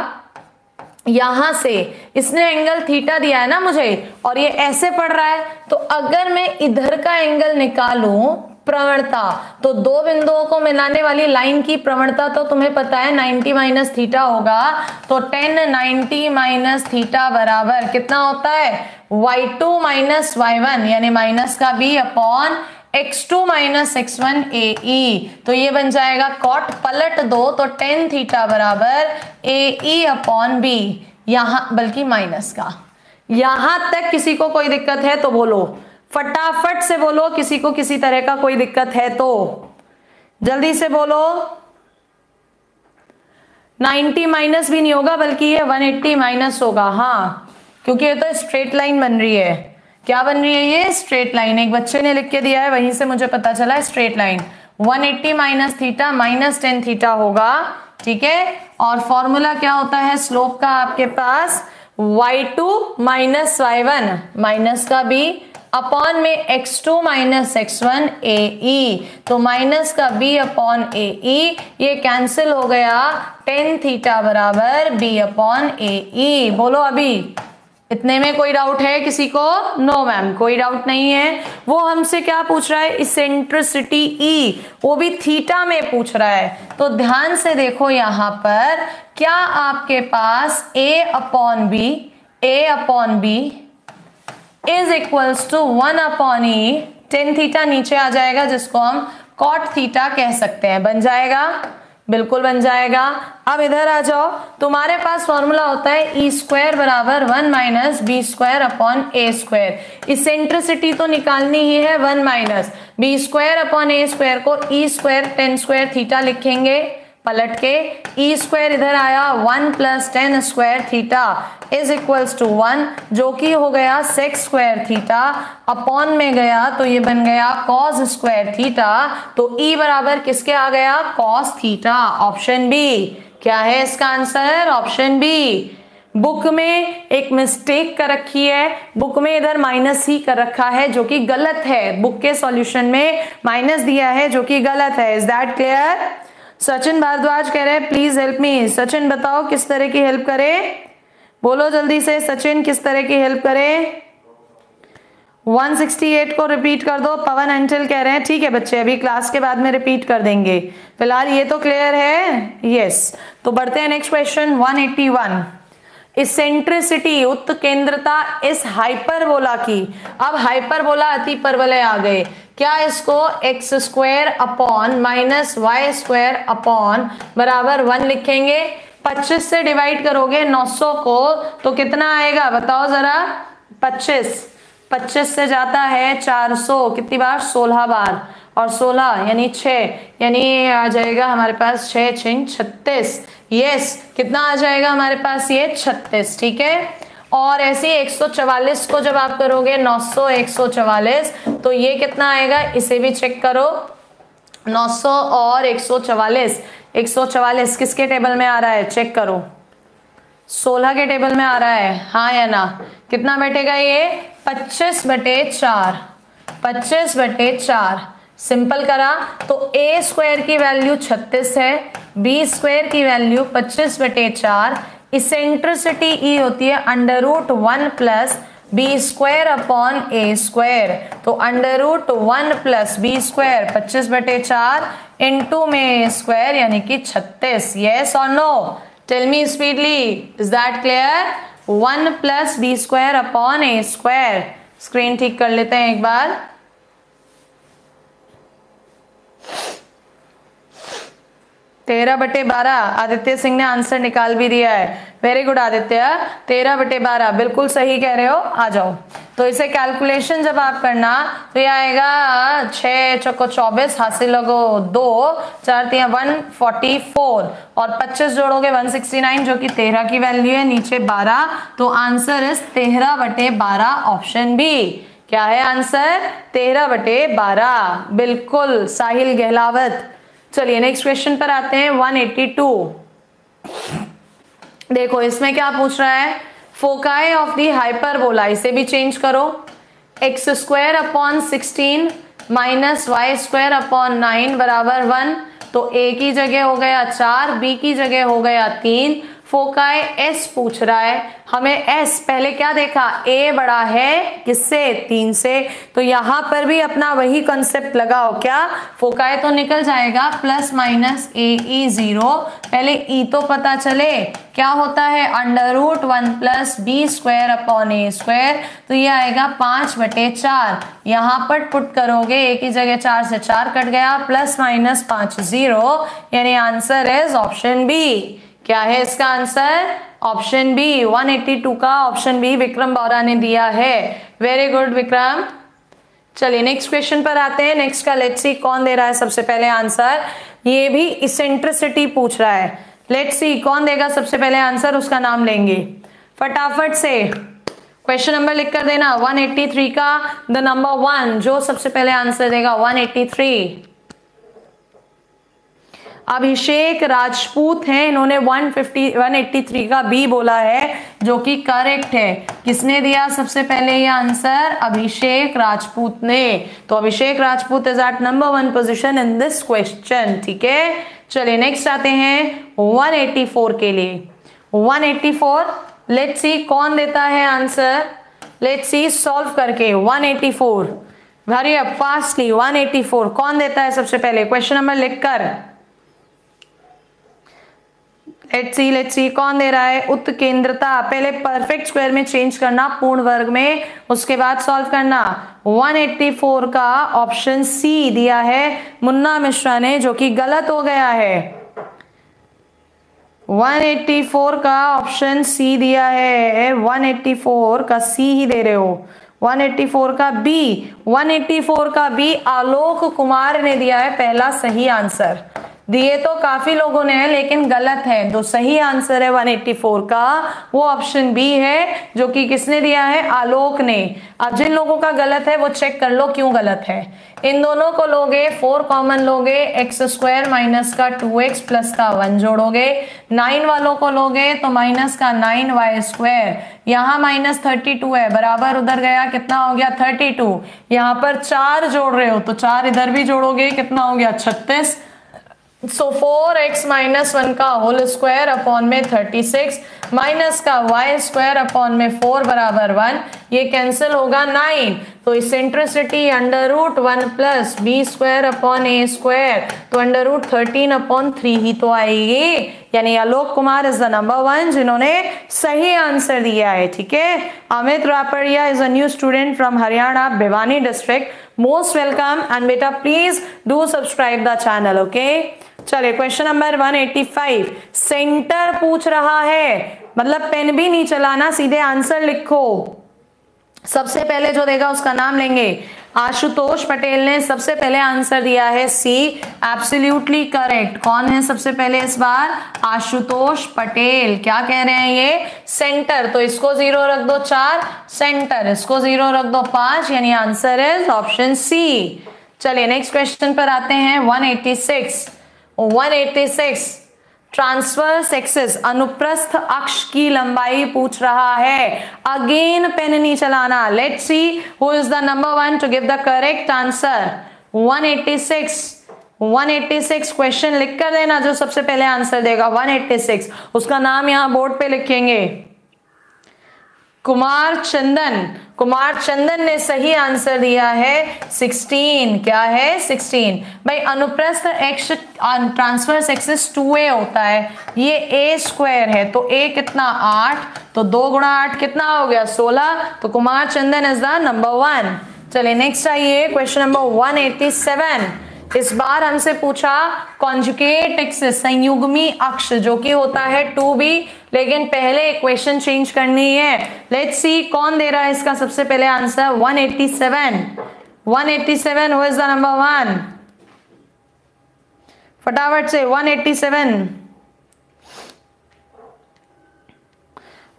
यहां से इसने एंगल थीटा दिया है ना मुझे, और ये ऐसे पड़ रहा है, तो अगर मैं इधर का एंगल निकालूं प्रवणता, तो दो बिंदुओं को मिलाने वाली लाइन की प्रवणता तो तुम्हें पता है 90 माइनस थीटा होगा, तो 10 90 माइनस थीटा बराबर कितना होता है? y2 माइनस y1, यानी माइनस का b upon x2 minus x1 AE। तो ये बन जाएगा कॉट, पलट दो तो 10 थीटा बराबर AE अपॉन b, यहां बल्कि माइनस का। यहां तक किसी को कोई दिक्कत है तो बोलो, फटाफट से बोलो, किसी को किसी तरह का कोई दिक्कत है तो जल्दी से बोलो। 90 माइनस भी नहीं होगा बल्कि ये 180 माइनस होगा, हाँ, क्योंकि ये तो स्ट्रेट लाइन बन रही है। क्या बन रही है ये? Straight line. एक बच्चे ने लिख के दिया है, वहीं से मुझे पता चला straight line. 180 minus theta minus 10 theta होगा, ठीक है। और फॉर्मूला क्या होता है स्लोप का आपके पास? y2 माइनस y1 माइनस का b अपॉन में x2 माइनस x1 AE, तो माइनस का b अपॉन AE, ये कैंसिल हो गया, 10 थीटा बराबर b अपॉन AE। बोलो अभी इतने में कोई डाउट है किसी को? नो मैम, कोई डाउट नहीं है। वो हमसे क्या पूछ रहा है? इसेंट्रिसिटी E, वो भी थीटा में पूछ रहा है। तो ध्यान से देखो यहां पर, क्या आपके पास a upon b is equals to 1 upon e, 10 theta नीचे आ जाएगा जिसको हम कॉट थीटा कह सकते हैं, बन जाएगा, बिल्कुल बन जाएगा। अब इधर आ जाओ, तुम्हारे पास फॉर्मूला होता है ई स्क्वायर बराबर 1 minus b square upon a square. Eccentricity तो निकालनी ही है, 1 minus b square upon a square को ई स्क्वायर 10 स्क्वायर थीटा लिखेंगे, पलट के ई स्क्वायर इधर आया 1 plus 10 square theta is equals to 1, जो कि हो गया सेक स्क्वायर थीटा, अपॉन में गया तो ये बन गया कॉस स्क्वायर थीटा। तो ई बराबर किसके आ गया? Cos theta, option B. क्या है इसका आंसर? Option B. बुक में एक मिस्टेक कर रखी है, बुक में इधर माइनस ही कर रखा है जो कि गलत है, बुक के सॉल्यूशन में माइनस दिया है जो कि गलत है। Is that clear? Sachin Bhardwaj कह रहे हैं प्लीज हेल्प मी। सचिन बताओ किस तरह की हेल्प करे, बोलो जल्दी से सचिन, किस तरह की हेल्प करे? 168 को रिपीट कर दो। पवन अंचल कह रहे हैं ठीक है बच्चे, अभी क्लास के बाद में रिपीट कर देंगे, फिलहाल ये तो क्लियर है। यस, तो बढ़ते हैं नेक्स्ट क्वेश्चन 181। इसेंट्रिसिटी उत्केंद्रता इस हाइपरबोला की, अब हाइपरबोला अति परवलय आ गए, क्या इसको x square upon minus y square upon बराबर 1 लिखेंगे। 25 से डिवाइड करोगे 900 को तो कितना आएगा बताओ जरा। 25 से जाता है 400 कितनी बार 16 बार, और 16 यानी 6, यानी आ जाएगा हमारे पास 6 6 36। यस, कितना आ जाएगा हमारे पास ये 36। ठीक है, और ऐसे 144 को जब आप करोगे 900 144 तो ये कितना आएगा, इसे भी चेक करो। 900 और 144, 144 किसके टेबल में आ रहा है चेक करो, 16 के टेबल में आ रहा है, हाँ या ना। कितना बैठेगा ये 25/4, 25/4। सिंपल करा तो a स्क्वायर की वैल्यू 36 है, b स्क्वायर की वैल्यू 25/4। इसेंट्रिसिटी e होती है √1 plus b square upon a square, तो √1 प्लस बी स्क्वायर 25/4 इंटू में ए स्क्वायर यानी कि 36। यस और no, tell me speedly, is that clear. 1 plus b square upon a square. Screen ठीक कर लेते हैं एक बार। 13/12। आदित्य सिंह ने आंसर निकाल भी दिया है, वेरी गुड आदित्य। 13/12 बिल्कुल सही कह रहे हो, आ जाओ। तो इसे कैलकुलेशन जब आप करना तो ये आएगा 6 चौको 24, हासिल लगो 2 4 3 144, और 25 जोड़ोगे 169 जो कि 13 की वैल्यू है, नीचे 12, तो आंसर इज 13/12 ऑप्शन बी। क्या है आंसर 13/12, बिल्कुल साहिल गहलावत। चलिए नेक्स्ट क्वेश्चन पर आते हैं। 182 देखो इसमें क्या पूछ रहा है, फोकाई ऑफ द हाइपरबोला, इसे भी चेंज करो। X square upon 16 minus y square upon 9 बराबर 1, तो ए की जगह हो गया 4, बी की जगह हो गया 3। फोकाई एस पूछ रहा है हमें, एस पहले क्या देखा, ए बड़ा है किससे 3 से, तो यहां पर भी अपना वही कंसेप्ट लगाओ, क्या फोकाई तो निकल जाएगा प्लस माइनस ए ई 0, पहले ई तो पता चले क्या होता है √1 plus b square upon a square, तो ये आएगा 5/4। यहां पर पुट करोगे ए की जगह 4 से 4 कट गया, प्लस माइनस 5 0, यानी आंसर इज ऑप्शन बी। क्या है इसका आंसर ऑप्शन बी। 182 का ऑप्शन बी विक्रम बोरा ने दिया है, वेरी गुड विक्रम। चलिए नेक्स्ट क्वेश्चन पर आते हैं। नेक्स्ट का लेट्स सी कौन दे रहा है सबसे पहले आंसर, ये भी इसेंट्रिसिटी पूछ रहा है। लेट्स सी कौन देगा सबसे पहले आंसर, उसका नाम लेंगे फटाफट से। क्वेश्चन नंबर लिख कर देना 183 का द नंबर 1, जो सबसे पहले आंसर देगा 183 अभिषेक राजपूत हैं, इन्होंने 183 का बी बोला है जो कि करेक्ट है। किसने दिया सबसे पहले ये आंसर, अभिषेक राजपूत ने, तो Abhishek Rajput is at number 1 position in this question. ठीक है, चलिए नेक्स्ट आते हैं 184 के लिए। 184 लेट्स सी कौन देता है आंसर, लेट्स सी सॉल्व करके। 184 हरी अप फास्टली, 184 कौन देता है सबसे पहले, क्वेश्चन नंबर लिखकर लेट्स सी कौन दे रहा है। उत्केंद्रता पहले परफेक्ट स्क्वायर में चेंज करना, पूर्ण वर्ग में, उसके बाद सॉल्व करना। 184 का ऑप्शन सी दिया है मुन्ना मिश्रा ने, जो कि गलत हो गया है। 184 का ऑप्शन सी दिया है, 184 का सी ही दे रहे हो। 184 का बी, 184 का बी आलोक कुमार ने दिया है पहला सही आंसर। दिए तो काफी लोगों ने है लेकिन गलत है, तो सही आंसर है 184 का वो ऑप्शन बी है, जो कि किसने दिया है, आलोक ने। अब जिन लोगों का गलत है वो चेक कर लो क्यों गलत है। इन दोनों को लोगे 4 कॉमन लोगे, एक्स स्क्वायर माइनस का 2x प्लस का 1 जोड़ोगे। 9 वालों को लोगे तो माइनस का 9y स्क्वायर, यहाँ माइनस 32 है, बराबर उधर गया कितना हो गया 32। यहाँ पर 4 जोड़ रहे हो तो 4 इधर भी जोड़ोगे, कितना हो गया 36। सो 4x माइनस 1 का होल स्क्वायर अपॉन में 36 माइनस का y स्क्वायर अपॉन में 4 बराबर 1, ये कैंसिल होगा 9, तो eccentricity √1 plus b² upon a², तो √13/3 ही तो आएगी। यानी Alok Kumar is the number 1 जिन्होंने सही आंसर दिया है। ठीक है, Amit Rapadia is a new student from Haryana Bhiwani district, most welcome and बेटा please do subscribe the channel. Okay, चलिए क्वेश्चन नंबर 185 सेंटर पूछ रहा है, मतलब पेन भी नहीं चलाना, सीधे आंसर लिखो। सबसे पहले जो देगा उसका नाम लेंगे। आशुतोष पटेल ने सबसे पहले आंसर दिया है सी, एब्सोल्युटली करेक्ट। कौन है सबसे पहले इस बार? आशुतोष पटेल। क्या कह रहे हैं ये? सेंटर, तो इसको 0 रख दो 4, सेंटर इसको 0 रख दो 5, यानी आंसर इज ऑप्शन सी। चलिए नेक्स्ट क्वेश्चन पर आते हैं। 186 ट्रांसवर्स एक्सिस अनुप्रस्थ अक्ष की लंबाई पूछ रहा है। अगेन पेन नहीं चलाना। Let's see who is the number 1 to give the correct answer. 186 question लिख कर देना, जो सबसे पहले आंसर देगा 186 उसका नाम यहां बोर्ड पे लिखेंगे। कुमार चंदन ने सही आंसर दिया है 16। क्या है? 16। भाई अनुप्रस्थ एक्स ट्रांसवर्स एक्सिस 2a होता है, ये a² है, तो a कितना 8, तो 2 गुणा 8 कितना हो गया 16, तो कुमार चंदन इज द नंबर 1। चलिए नेक्स्ट आइए क्वेश्चन नंबर 187। इस बार हमसे पूछा कॉन्जुगेट एक्सिस संयुग्मी अक्ष जो कि होता है 2b, लेकिन पहले इक्वेशन चेंज करनी है। लेट्स सी कौन दे रहा है इसका सबसे पहले answer. 187 who is the number 1? फटाफट से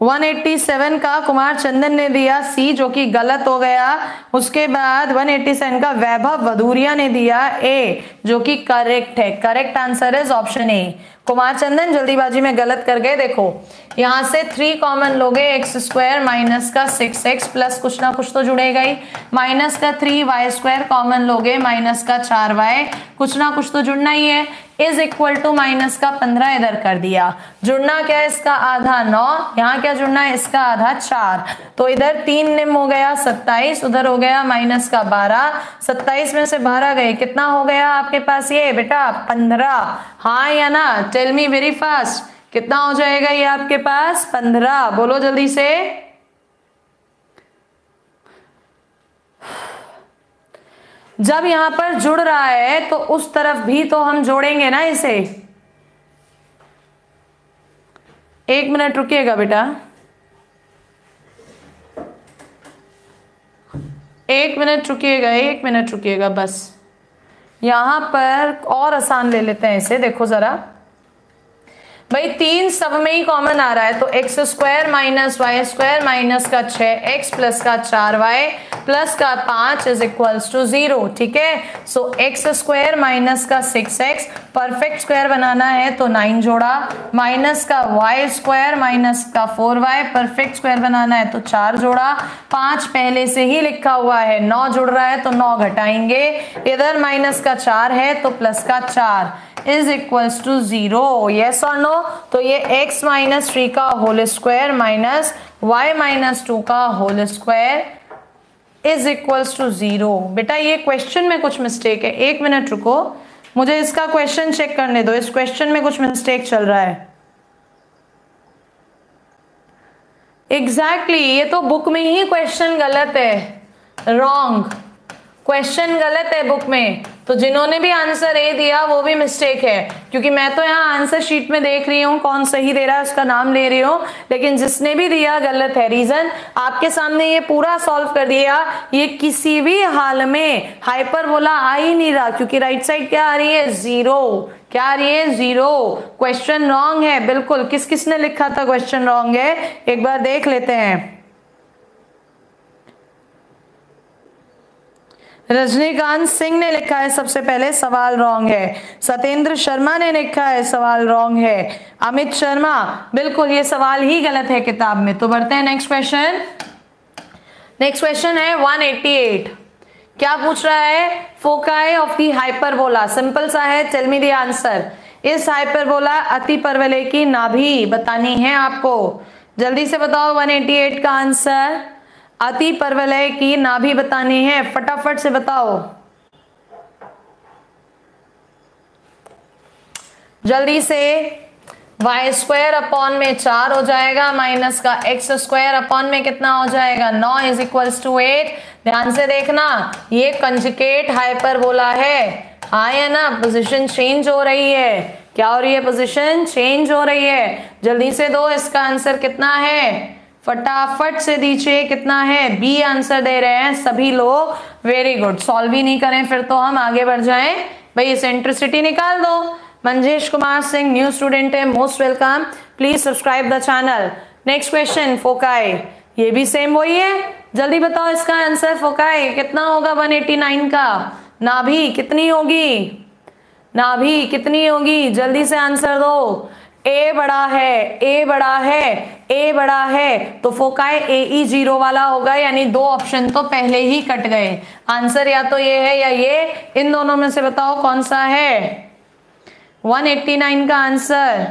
187 का कुमार चंदन ने दिया सी, जो कि गलत हो गया। उसके बाद 187 का वैभव वधूरिया ने दिया ए, जो कि करेक्ट है। Correct answer is option a. Kumar Chandan जल्दीबाजी में गलत कर गए। देखो यहां से 3 कॉमन लोगे, x² माइनस का 6x प्लस कुछ ना कुछ तो जुड़ेगा ही, माइनस का 3y² कॉमन लोगे, माइनस का 4y, कुछ ना कुछ तो जुड़ना ही है, इज इक्वल टू माइनस का 15 इधर कर दिया। जुड़ना क्या है इसका आधा 9, यहाँ क्या जुड़ना है इसका आधा 4, तो इधर 3 निम हो गया 27, उधर हो गया माइनस का 12, 27 में से 12 गए, कितना हो गया आपके पास ये बेटा 15। हाँ या ना? टेल मी वेरी फास्ट, कितना हो जाएगा ये आपके पास? 15। बोलो जल्दी से। जब यहां पर जुड़ रहा है तो उस तरफ भी तो हम जोड़ेंगे ना इसे। 1 मिनट रुकिएगा बेटा, 1 मिनट रुकिएगा, 1 मिनट रुकिएगा बस। यहां पर और आसान ले लेते हैं इसे। देखो जरा भाई 3 सब में ही कॉमन आ रहा है, तो x² माइनस y² माइनस का 6x प्लस का 4y प्लस का 5 इज इक्वल्स टू 0। ठीक है, सो x² माइनस का 6x परफेक्ट स्क्वायर बनाना है तो 9 जोड़ा, माइनस का y² माइनस का 4y परफेक्ट स्क्वायर बनाना है तो 4 जोड़ा, 5 पहले से ही लिखा हुआ है, 9 जुड़ रहा है तो 9 घटाएंगे, इधर माइनस का 4 है तो प्लस का 4 इज इक्वल्स टू 0। यस और नो? तो ये x माइनस 3 का whole square minus y minus 2 का whole square is equals to 0। बेटा ये क्वेश्चन में कुछ मिस्टेक है, 1 मिनट रुको, मुझे इसका क्वेश्चन चेक करने दो। इस क्वेश्चन में कुछ मिस्टेक चल रहा है। एग्जैक्टली ये तो बुक में ही क्वेश्चन गलत है, रॉन्ग क्वेश्चन गलत है बुक में, तो जिन्होंने भी आंसर ए दिया वो भी मिस्टेक है, क्योंकि मैं तो यहाँ आंसर शीट में देख रही हूँ कौन सही दे रहा है उसका नाम ले रही हूँ, लेकिन जिसने भी दिया गलत है। रीजन आपके सामने ये पूरा सॉल्व कर दिया, ये किसी भी हाल में हाइपरबोला आ ही नहीं रहा, क्योंकि राइट साइड क्या आ रही है 0। क्या आ रही है 0। क्वेश्चन रॉन्ग है बिल्कुल। किस किसने लिखा था क्वेश्चन रॉन्ग है, एक बार देख लेते हैं। रजनीकांत सिंह ने लिखा है सबसे पहले सवाल रॉन्ग है, सत्येंद्र शर्मा ने लिखा है सवाल रॉन्ग है, अमित शर्मा बिल्कुल ये सवाल ही गलत है किताब में। तो बढ़ते हैं नेक्स्ट क्वेश्चन। नेक्स्ट क्वेश्चन है 188। क्या पूछ रहा है? Foci of the hyperbola. Simple सा है, टेल मी द आंसर। इस हाइपरबोला अति परवलय की नाभि बतानी है आपको, जल्दी से बताओ 188 का आंसर। अति परवलय की नाभि बतानी है, फटाफट से बताओ, जल्दी से। वाई स्क्वायर अपॉन में 4 हो जाएगा, माइनस का एक्स स्क्वायर अपॉन में कितना हो जाएगा 9 इज इक्वल्स टू 8। ध्यान से देखना, ये कंजुगेट हाइपरबोला है, हाँ या ना, पोजीशन चेंज हो रही है, क्या हो रही है, पोजीशन चेंज हो रही है। जल्दी से दो, इसका आंसर कितना है, फटाफट से दीजिए, कितना है, बी आंसर दे रहे हैं सभी लोग, वेरी गुड। सॉल्व ही नहीं करें फिर तो हम आगे बढ़ जाएं, भाई इसेंट्रिसिटी निकाल दो। मंजेश कुमार सिंह न्यू स्टूडेंट है, most welcome, please subscribe the channel. Next question, foci, ये भी सेम वही है, जल्दी बताओ इसका आंसर। फोकाई कितना होगा 189 का, नाभि कितनी होगी, नाभि कितनी होगी, जल्दी से आंसर दो। ए बड़ा है, ए बड़ा है, ए बड़ा है, तो फोकाई AE 0 वाला होगा, यानी दो ऑप्शन तो पहले ही कट गए। आंसर या तो ये है या ये, इन दोनों में से बताओ कौन सा है। 189 का आंसर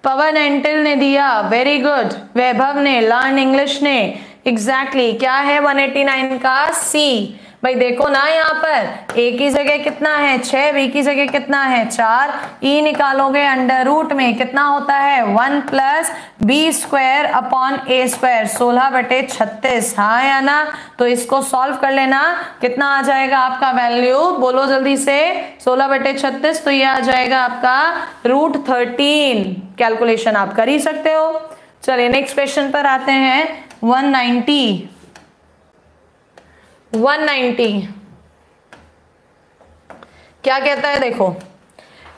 पवन एंटिल ने दिया, वेरी गुड। वैभव ने, लर्न इंग्लिश ने, एग्जैक्टली क्या है 189 का, सी। भाई देखो ना, यहाँ पर ए की जगह कितना है 6, बी की जगह कितना है 4, ई निकालोगे अंडर रूट में कितना होता है 1 plus b square upon a square, 16/36, हाँ या ना। तो इसको सॉल्व कर लेना, कितना आ जाएगा आपका वैल्यू, बोलो जल्दी से, 16/36, तो ये आ जाएगा आपका √13। कैलकुलेशन आप कर ही सकते हो। चलिए नेक्स्ट क्वेश्चन पर आते हैं। 190 क्या कहता है, देखो,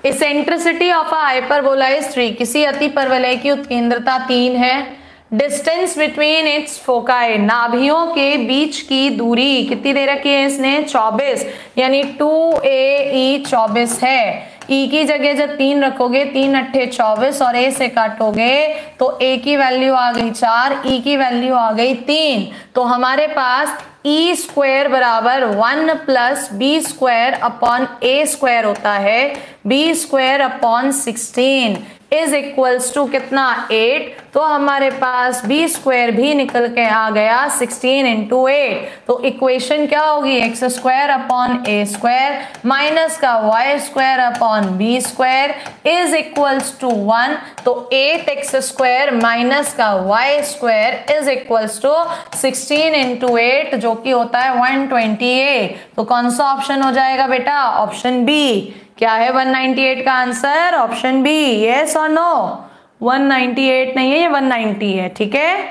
eccentricity of a hyperbola is 3, किसी अति परवलय की उत्केंद्रता 3 है। डिस्टेंस बिटवीन इट्स फोकाई, नाभियों के बीच की दूरी कितनी दे रखी है इसने 24, यानी 2AE 24 है। ई की जगह जब 3 रखोगे, 3 अट्ठे 24 और ए से काटोगे तो ए की वैल्यू आ गई 4, ई की वैल्यू आ गई 3। तो हमारे पास ई स्क्वायर बराबर 1 plus b square upon a square होता है, b square upon 16 is equals to कितना 8। तो हमारे पास बी स्क्वायर भी निकल के आ गया 16 इंटू 8। तो इक्वेशन क्या होगी, x square upon a square minus का y square upon b square is equals to 1। तो 8x स्क्वायर माइनस का y square is equals to 16 into 8, जो कि होता है 128। तो कौन सा ऑप्शन हो जाएगा बेटा, ऑप्शन बी। क्या है 198 का आंसर, ऑप्शन बी, यस और नो। 198 नहीं है, ये 190 है, ठीक है।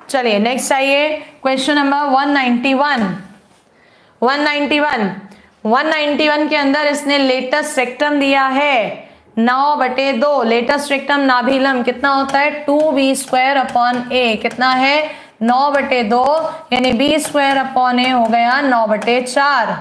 चलिए नेक्स्ट आइए, क्वेश्चन नंबर 191 के अंदर इसने लेटेस्ट रेक्टम दिया है 9/2। लेटेस्ट रेक्टम नाभिलम कितना होता है 2b स्क्वायर अपॉन ए, कितना है 9/2, यानी b स्क्वायर अपॉन ए हो गया 9/4।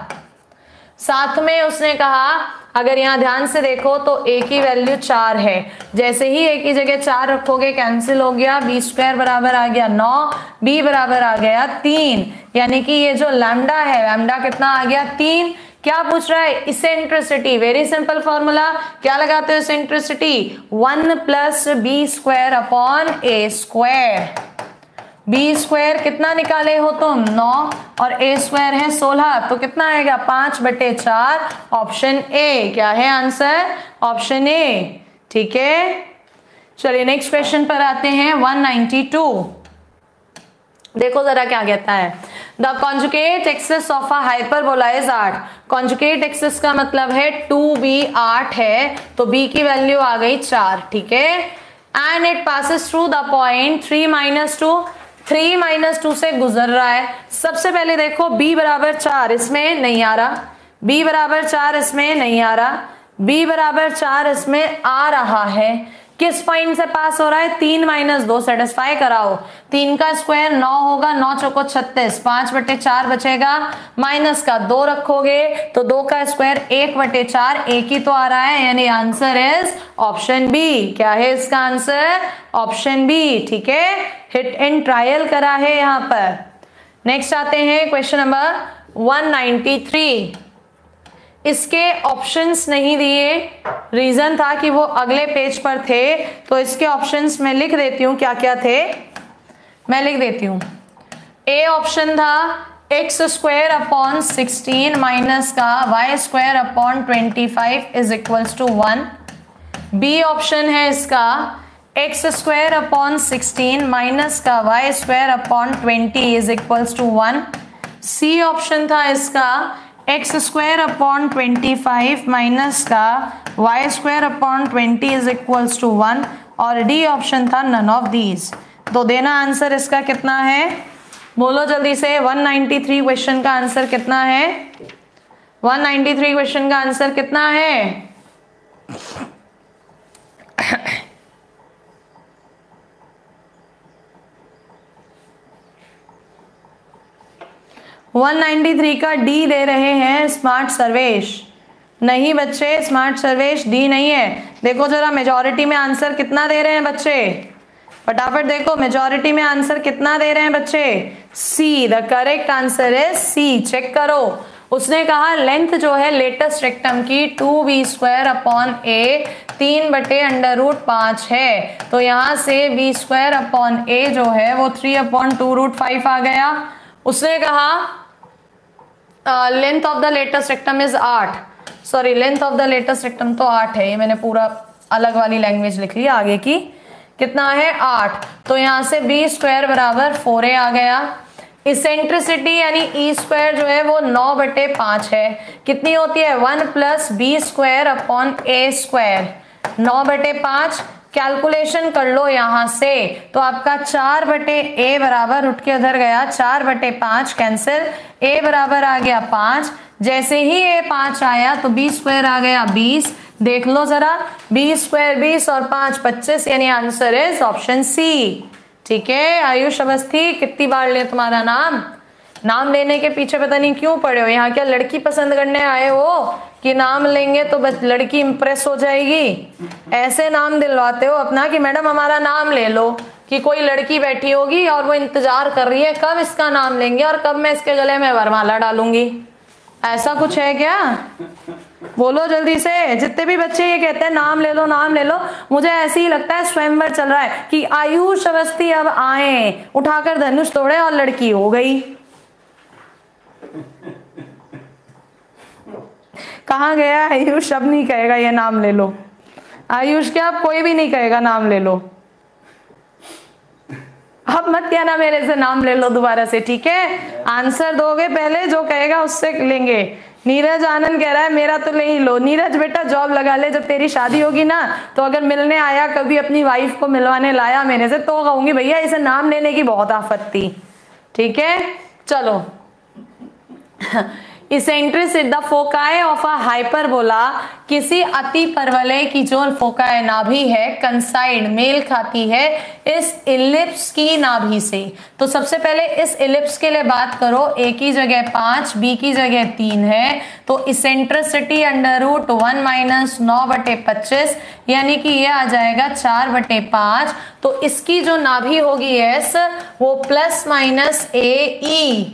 साथ में उसने कहा, अगर यहाँ ध्यान से देखो तो a की वैल्यू 4 है, जैसे ही a की जगह 4 रखोगे कैंसिल हो गया, b स्क्वायर बराबर आ गया 9, b बराबर आ गया 3, यानी कि ये जो लैम्डा है, लैम्डा कितना आ गया 3। क्या पूछ रहा है, इसेंट्रिसिटी, वेरी सिंपल फॉर्मूला, क्या लगाते हो eccentricity, 1 plus b square upon a square. B square कितना निकाले हो तुम 9 और ए स्क्वायर है 16, तो कितना आएगा 5/4, ऑप्शन ए। क्या है आंसर, ऑप्शन ए, ठीक है। चलिए नेक्स्ट क्वेश्चन पर आते हैं 192। देखो जरा क्या कहता है, the conjugate axis of a hyperbola is 8। Conjugate axis का मतलब है 2b 8 है, तो b की वैल्यू आ गई 4, ठीक है। And it passes through the point 3-2 से गुजर रहा है। सबसे पहले देखो b बराबर 4 इसमें नहीं आ रहा, b बराबर 4 इसमें नहीं आ रहा, b बराबर 4 इसमें आ रहा है। किस पॉइंट से पास हो रहा है, 3 - 2 सेटिस्फाई कराओ। 3 का स्क्वायर 9 होगा, 9 चौको 36, 5/4 बचेगा, माइनस का 2 रखोगे तो 2 का स्क्वायर 1/4, एक ही तो आ रहा है, यानी आंसर इज ऑप्शन बी। क्या है इसका आंसर, ऑप्शन बी, ठीक है। हिट एंड ट्रायल करा है यहाँ पर। नेक्स्ट आते हैं क्वेश्चन नंबर 193। इसके ऑप्शंस नहीं दिए, रीजन था कि वो अगले पेज पर थे, तो इसके ऑप्शंस मैं लिख देती हूँ क्या क्या थे, मैं लिख देती हूँ। ए ऑप्शन था एक्स स्क्वायर अपॉन 16 माइनस का y square upon 25 is equals to 1। B option है इसका एक्स स्क्वायर अपॉन 16 माइनस का y square upon 20 is equals to 1। C option था इसका एक्स स्क्वायर अपॉन 25 माइनस का y square upon 20 is equals to 1। और D option था none of these. तो देना आंसर इसका कितना है, बोलो जल्दी से। 193 क्वेश्चन का आंसर कितना है? 193 क्वेश्चन का आंसर कितना है? 193 का डी दे रहे हैं स्मार्ट सर्वेश। नहीं बच्चे, स्मार्ट सर्वेश डी नहीं है। देखो जरा मेजॉरिटी में आंसर कितना दे रहे हैं बच्चे, फटाफट देखो मेजॉरिटी में आंसर कितना दे रहे हैं बच्चे। सी, द करेक्ट आंसर है सी। चेक करो, उसने कहा लेंथ जो है लेटेस्ट रेक्टम की 2b स्क्वायर अपॉन ए 3/√5 है। तो यहाँ से b स्क्वायर अपॉन ए जो है वो 3/2√5 आ गया। उसने कहा length of the latus rectum is 8, sorry length of the latus rectum तो 8 है, ये मैंने पूरा अलग वाली लैंग्वेज लिख ली। आगे की कितना है 8, तो यहाँ से b स्क्वायर बराबर 4a आ गया। इसेंट्रिसिटी यानी ई स्क्वायर जो है वो 9/5 है। कितनी होती है 1 + b square upon a square 9/5। Calculation कर लो यहां से, तो आपका 4/a बराबर उठ के उधर गया 4/5 कैंसिल, a बराबर आ गया 5। जैसे ही a 5 आया तो b स्क्वायर आ गया 20। देख लो जरा, b स्क्वायर 20 और 5 25, यानी आंसर इज ऑप्शन सी। ठीक है आयुष अवस्थी, कितनी बार ले तुम्हारा नाम लेने के पीछे पता नहीं क्यों पड़े हो। यहाँ क्या लड़की पसंद करने आए हो कि नाम लेंगे तो बस लड़की इंप्रेस हो जाएगी? ऐसे नाम दिलवाते हो अपना कि मैडम हमारा नाम ले लो, कि कोई लड़की बैठी होगी और वो इंतजार कर रही है कब इसका नाम लेंगे और कब मैं इसके गले में वरमाला डालूंगी। ऐसा कुछ है क्या? बोलो जल्दी से। जितने भी बच्चे ये कहते हैं नाम ले लो नाम ले लो, मुझे ऐसे ही लगता है स्वयंवर चल रहा है कि आयुष अवस्थी अब आए, उठाकर धनुष तोड़े और लड़की हो गई। कहाँ गया आयुष? अब नहीं कहेगा ये नाम ले लो। आयुष क्या अब कोई भी नहीं कहेगा नाम ले लो। अब मत कहना मेरे से नाम ले लो दोबारा से, ठीक है? आंसर दोगे पहले, जो कहेगा उससे लेंगे। नीरज आनंद कह रहा है मेरा तो ले ही लो। नीरज बेटा जॉब लगा ले, जब तेरी शादी होगी ना तो अगर मिलने आया कभी अपनी वाइफ को मिलवाने लाया मेरे से तो कहूंगी भैया इसे नाम लेने की बहुत आफत थी। ठीक है चलो। Eccentricity the foci of a hyperbola, किसी अति परवलय की जो फोकाई नाभि है कंसाइड मेल खाती है इस इलिप्स की नाभि से। तो सबसे पहले इस इलिप्स के लिए बात करो, ए की जगह 5 बी की जगह 3 है, तो इसेंट्रिसिटी √1 - 9/25 यानी कि ये आ जाएगा 4/5। तो इसकी जो नाभि होगी एस वो ±AE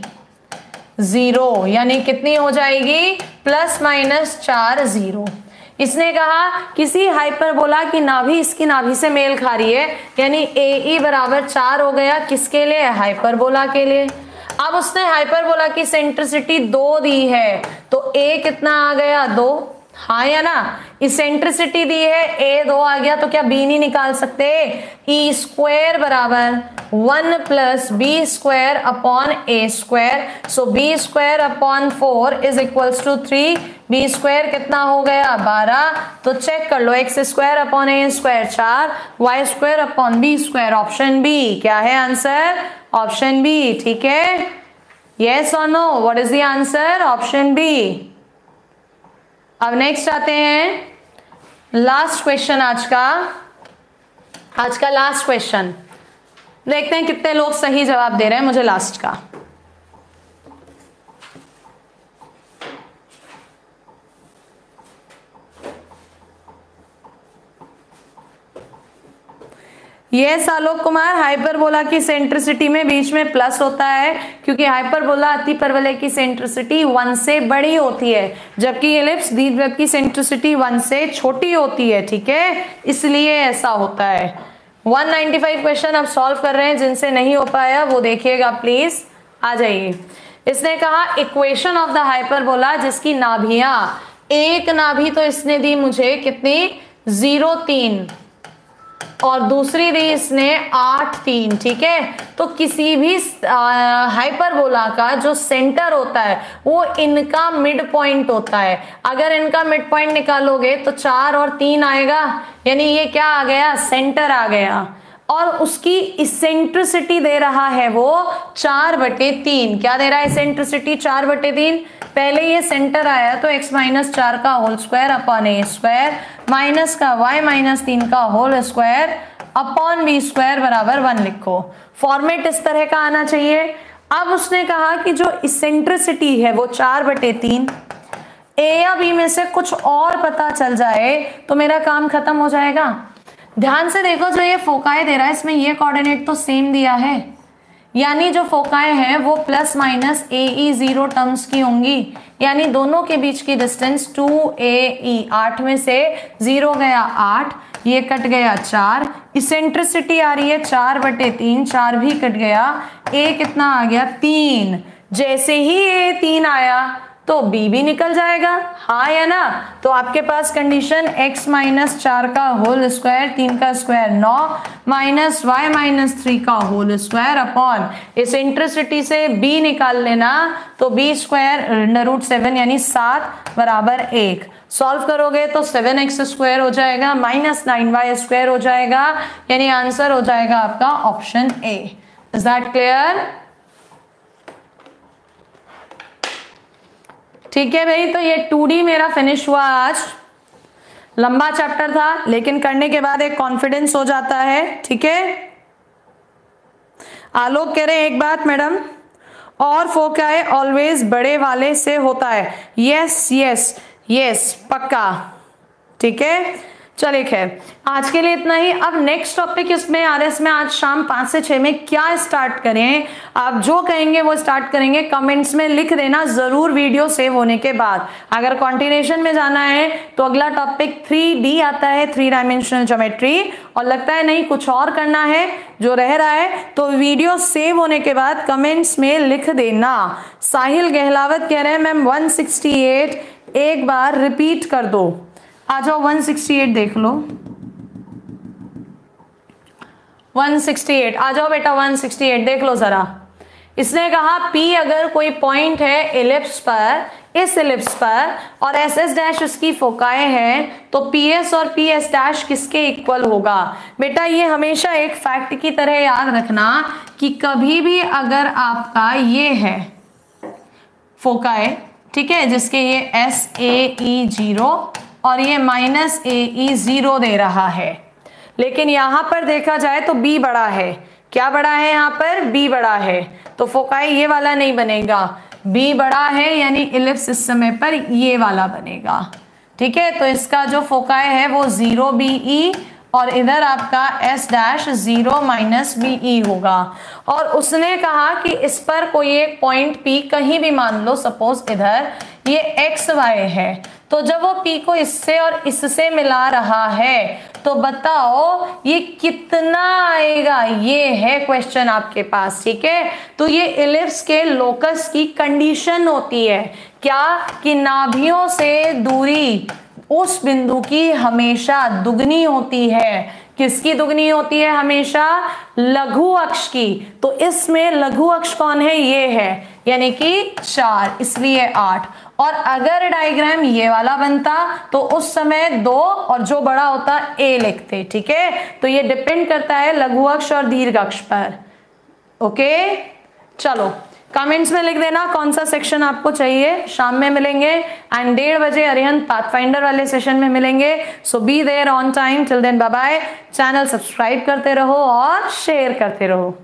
0 यानी कितनी हो जाएगी ±4 0। इसने कहा किसी हाइपरबोला की नाभि इसकी नाभि से मेल खा रही है, यानी AE बराबर 4 हो गया। किसके लिए? हाइपरबोला के लिए। अब उसने हाइपरबोला की सेंट्रिसिटी 2 दी है, तो A कितना आ गया 2, हाँ या ना? इसेंट्रिसिटी दी है A 2 आ गया, तो क्या B नहीं निकाल सकते? E स्क्वायर बराबर 1 + b square upon a square, so b square upon 4 is equals to 3। b square कितना हो गया 12। तो चेक कर लो, x square upon a square 4, y square upon b square. Option B क्या है आंसर? Option B. ठीक है यस और no? What is the answer? Option B. अब नेक्स्ट आते हैं लास्ट क्वेश्चन आज का लास्ट क्वेश्चन। देखते हैं कितने लोग सही जवाब दे रहे हैं मुझे लास्ट का। यस आलोक कुमार, हाइपरबोला की सेंट्रिसिटी में बीच में प्लस होता है क्योंकि हाइपरबोला अति परवलय की सेंट्रिसिटी 1 से बड़ी होती है, जबकि एलिप्स दीर्घवृत्त की सेंट्रिसिटी 1 से छोटी होती है। ठीक है, इसलिए ऐसा होता है। 195 क्वेश्चन अब सॉल्व कर रहे हैं, जिनसे नहीं हो पाया वो देखिएगा प्लीज। आ जाइए। इसने कहा इक्वेशन ऑफ द हाइपरबोला जिसकी नाभियां, एक नाभि तो इसने दी मुझे कितनी 0.3 और दूसरी दी इसने 8.3, ठीक है। तो किसी भी हाइपरबोला का जो सेंटर होता है वो इनका मिड पॉइंट होता है। अगर इनका मिड पॉइंट निकालोगे तो 4 और 3 आएगा, यानी ये क्या आ गया, सेंटर आ गया। और उसकी इसेंट्रिसिटी दे रहा है वो 4/3। क्या दे रहा है इसेंट्रिसिटी 4/3। पहले ये सेंटर आया तो x - 4 का whole square upon a square minus का y - 3 का whole square upon b square बराबर 1 लिखो। फॉर्मेट इस तरह का आना चाहिए। अब उसने कहा कि जो इसेंट्रिसिटी है वो 4/3, a या b में से कुछ और पता चल जाए तो मेरा काम खत्म हो जाएगा। ध्यान से देखो, जो ये फोकाई दे रहा है इसमें ये कोऑर्डिनेट तो सेम दिया है, यानी जो फोकाई है वो ± AE 0 टर्म्स की होंगी, यानी दोनों के बीच की डिस्टेंस 2AE। 8 में से 0 गया 8, ये कट गया 4, इसेंट्रिसिटी आ रही है 4/3, 4 भी कट गया, A कितना आ गया 3। जैसे ही A 3 आया तो B भी निकल जाएगा, हाँ या ना। तो आपके पास कंडीशन x - 4 का होल स्क्वायर 3 का स्क्वायर 9 माइनस y - 3 का होल स्क्वायर अपॉन इसेंट्रिसिटी से B निकाल लेना तो B स्क्वायर √7 यानी 7 बराबर 1। सॉल्व करोगे तो 7x स्क्वायर हो जाएगा माइनस 9y स्क्वायर हो जाएगा, यानी आंसर हो जाएगा आपका option A। Is that clear? ठीक है भाई, तो ये 2D मेरा फिनिश हुआ आज। लंबा चैप्टर था लेकिन करने के बाद एक कॉन्फिडेंस हो जाता है, ठीक है। आलोक कह रहे हैं एक बात मैडम, और फोकाई ऑलवेज बड़े वाले से होता है। यस यस यस पक्का, ठीक है। चलिए खैर आज के लिए इतना ही। अब नेक्स्ट टॉपिक इसमें RS में आज शाम 5 से 6 में क्या स्टार्ट करें, आप जो कहेंगे वो स्टार्ट करेंगे, कमेंट्स में लिख देना जरूर वीडियो सेव होने के बाद। अगर कॉन्टिन्यूएशन में जाना है तो अगला टॉपिक 3D आता है, 3 डायमेंशनल ज्योमेट्री, और लगता है नहीं कुछ और करना है जो रह रहा है, तो वीडियो सेव होने के बाद कमेंट्स में लिख देना। साहिल गहलावत कह रहे हैं मैम 168 एक बार रिपीट कर दो। आ जाओ 168 देख लो, 168 आ जाओ बेटा, 168 देख लो जरा। इसने कहा P अगर कोई पॉइंट है एलिप्स पर, इस एलिप्स पर, और SS' उसकी फोकाई है तो PS और PS' किसके इक्वल होगा। बेटा ये हमेशा एक फैक्ट की तरह याद रखना कि कभी भी अगर आपका ये है फोकाई, ठीक है, जिसके ये SAE 0 और ये -AE 0 दे रहा है, लेकिन यहां पर देखा जाए तो B बड़ा है। क्या बड़ा है यहाँ पर? B बड़ा है, तो फोकाई ये वाला नहीं बनेगा, B बड़ा है यानी इलिप्स इस समय पर ये वाला बनेगा, ठीक है। तो इसका जो फोकाई है वो 0 BE और इधर आपका S' 0 - BE होगा। और उसने कहा कि इस पर कोई एक पॉइंट P कहीं भी मान लो, सपोज इधर ये XY है, तो जब वो P को इससे और इससे मिला रहा है तो बताओ ये कितना आएगा, ये है क्वेश्चन आपके पास, ठीक है। तो ये इलिप्स के लोकस की कंडीशन होती है क्या, कि नाभियों से दूरी उस बिंदु की हमेशा दुगनी होती है। किसकी दुगनी होती है? हमेशा लघु अक्ष की। तो इसमें लघु अक्ष कौन है? ये है, यानी कि 4, इसलिए 8। और अगर डायग्राम ये वाला बनता तो उस समय 2 और जो बड़ा होता A लिखते, ठीक है। तो ये डिपेंड करता है लघु अक्ष और दीर्घ अक्ष पर। ओके चलो कमेंट्स में लिख देना कौन सा सेक्शन आपको चाहिए। शाम में मिलेंगे एंड 1:30 बजे अरिहंत पाथफाइंडर वाले सेशन में मिलेंगे। So be there on time. Till then bye bye. Channel subscribe करते रहो और शेयर करते रहो।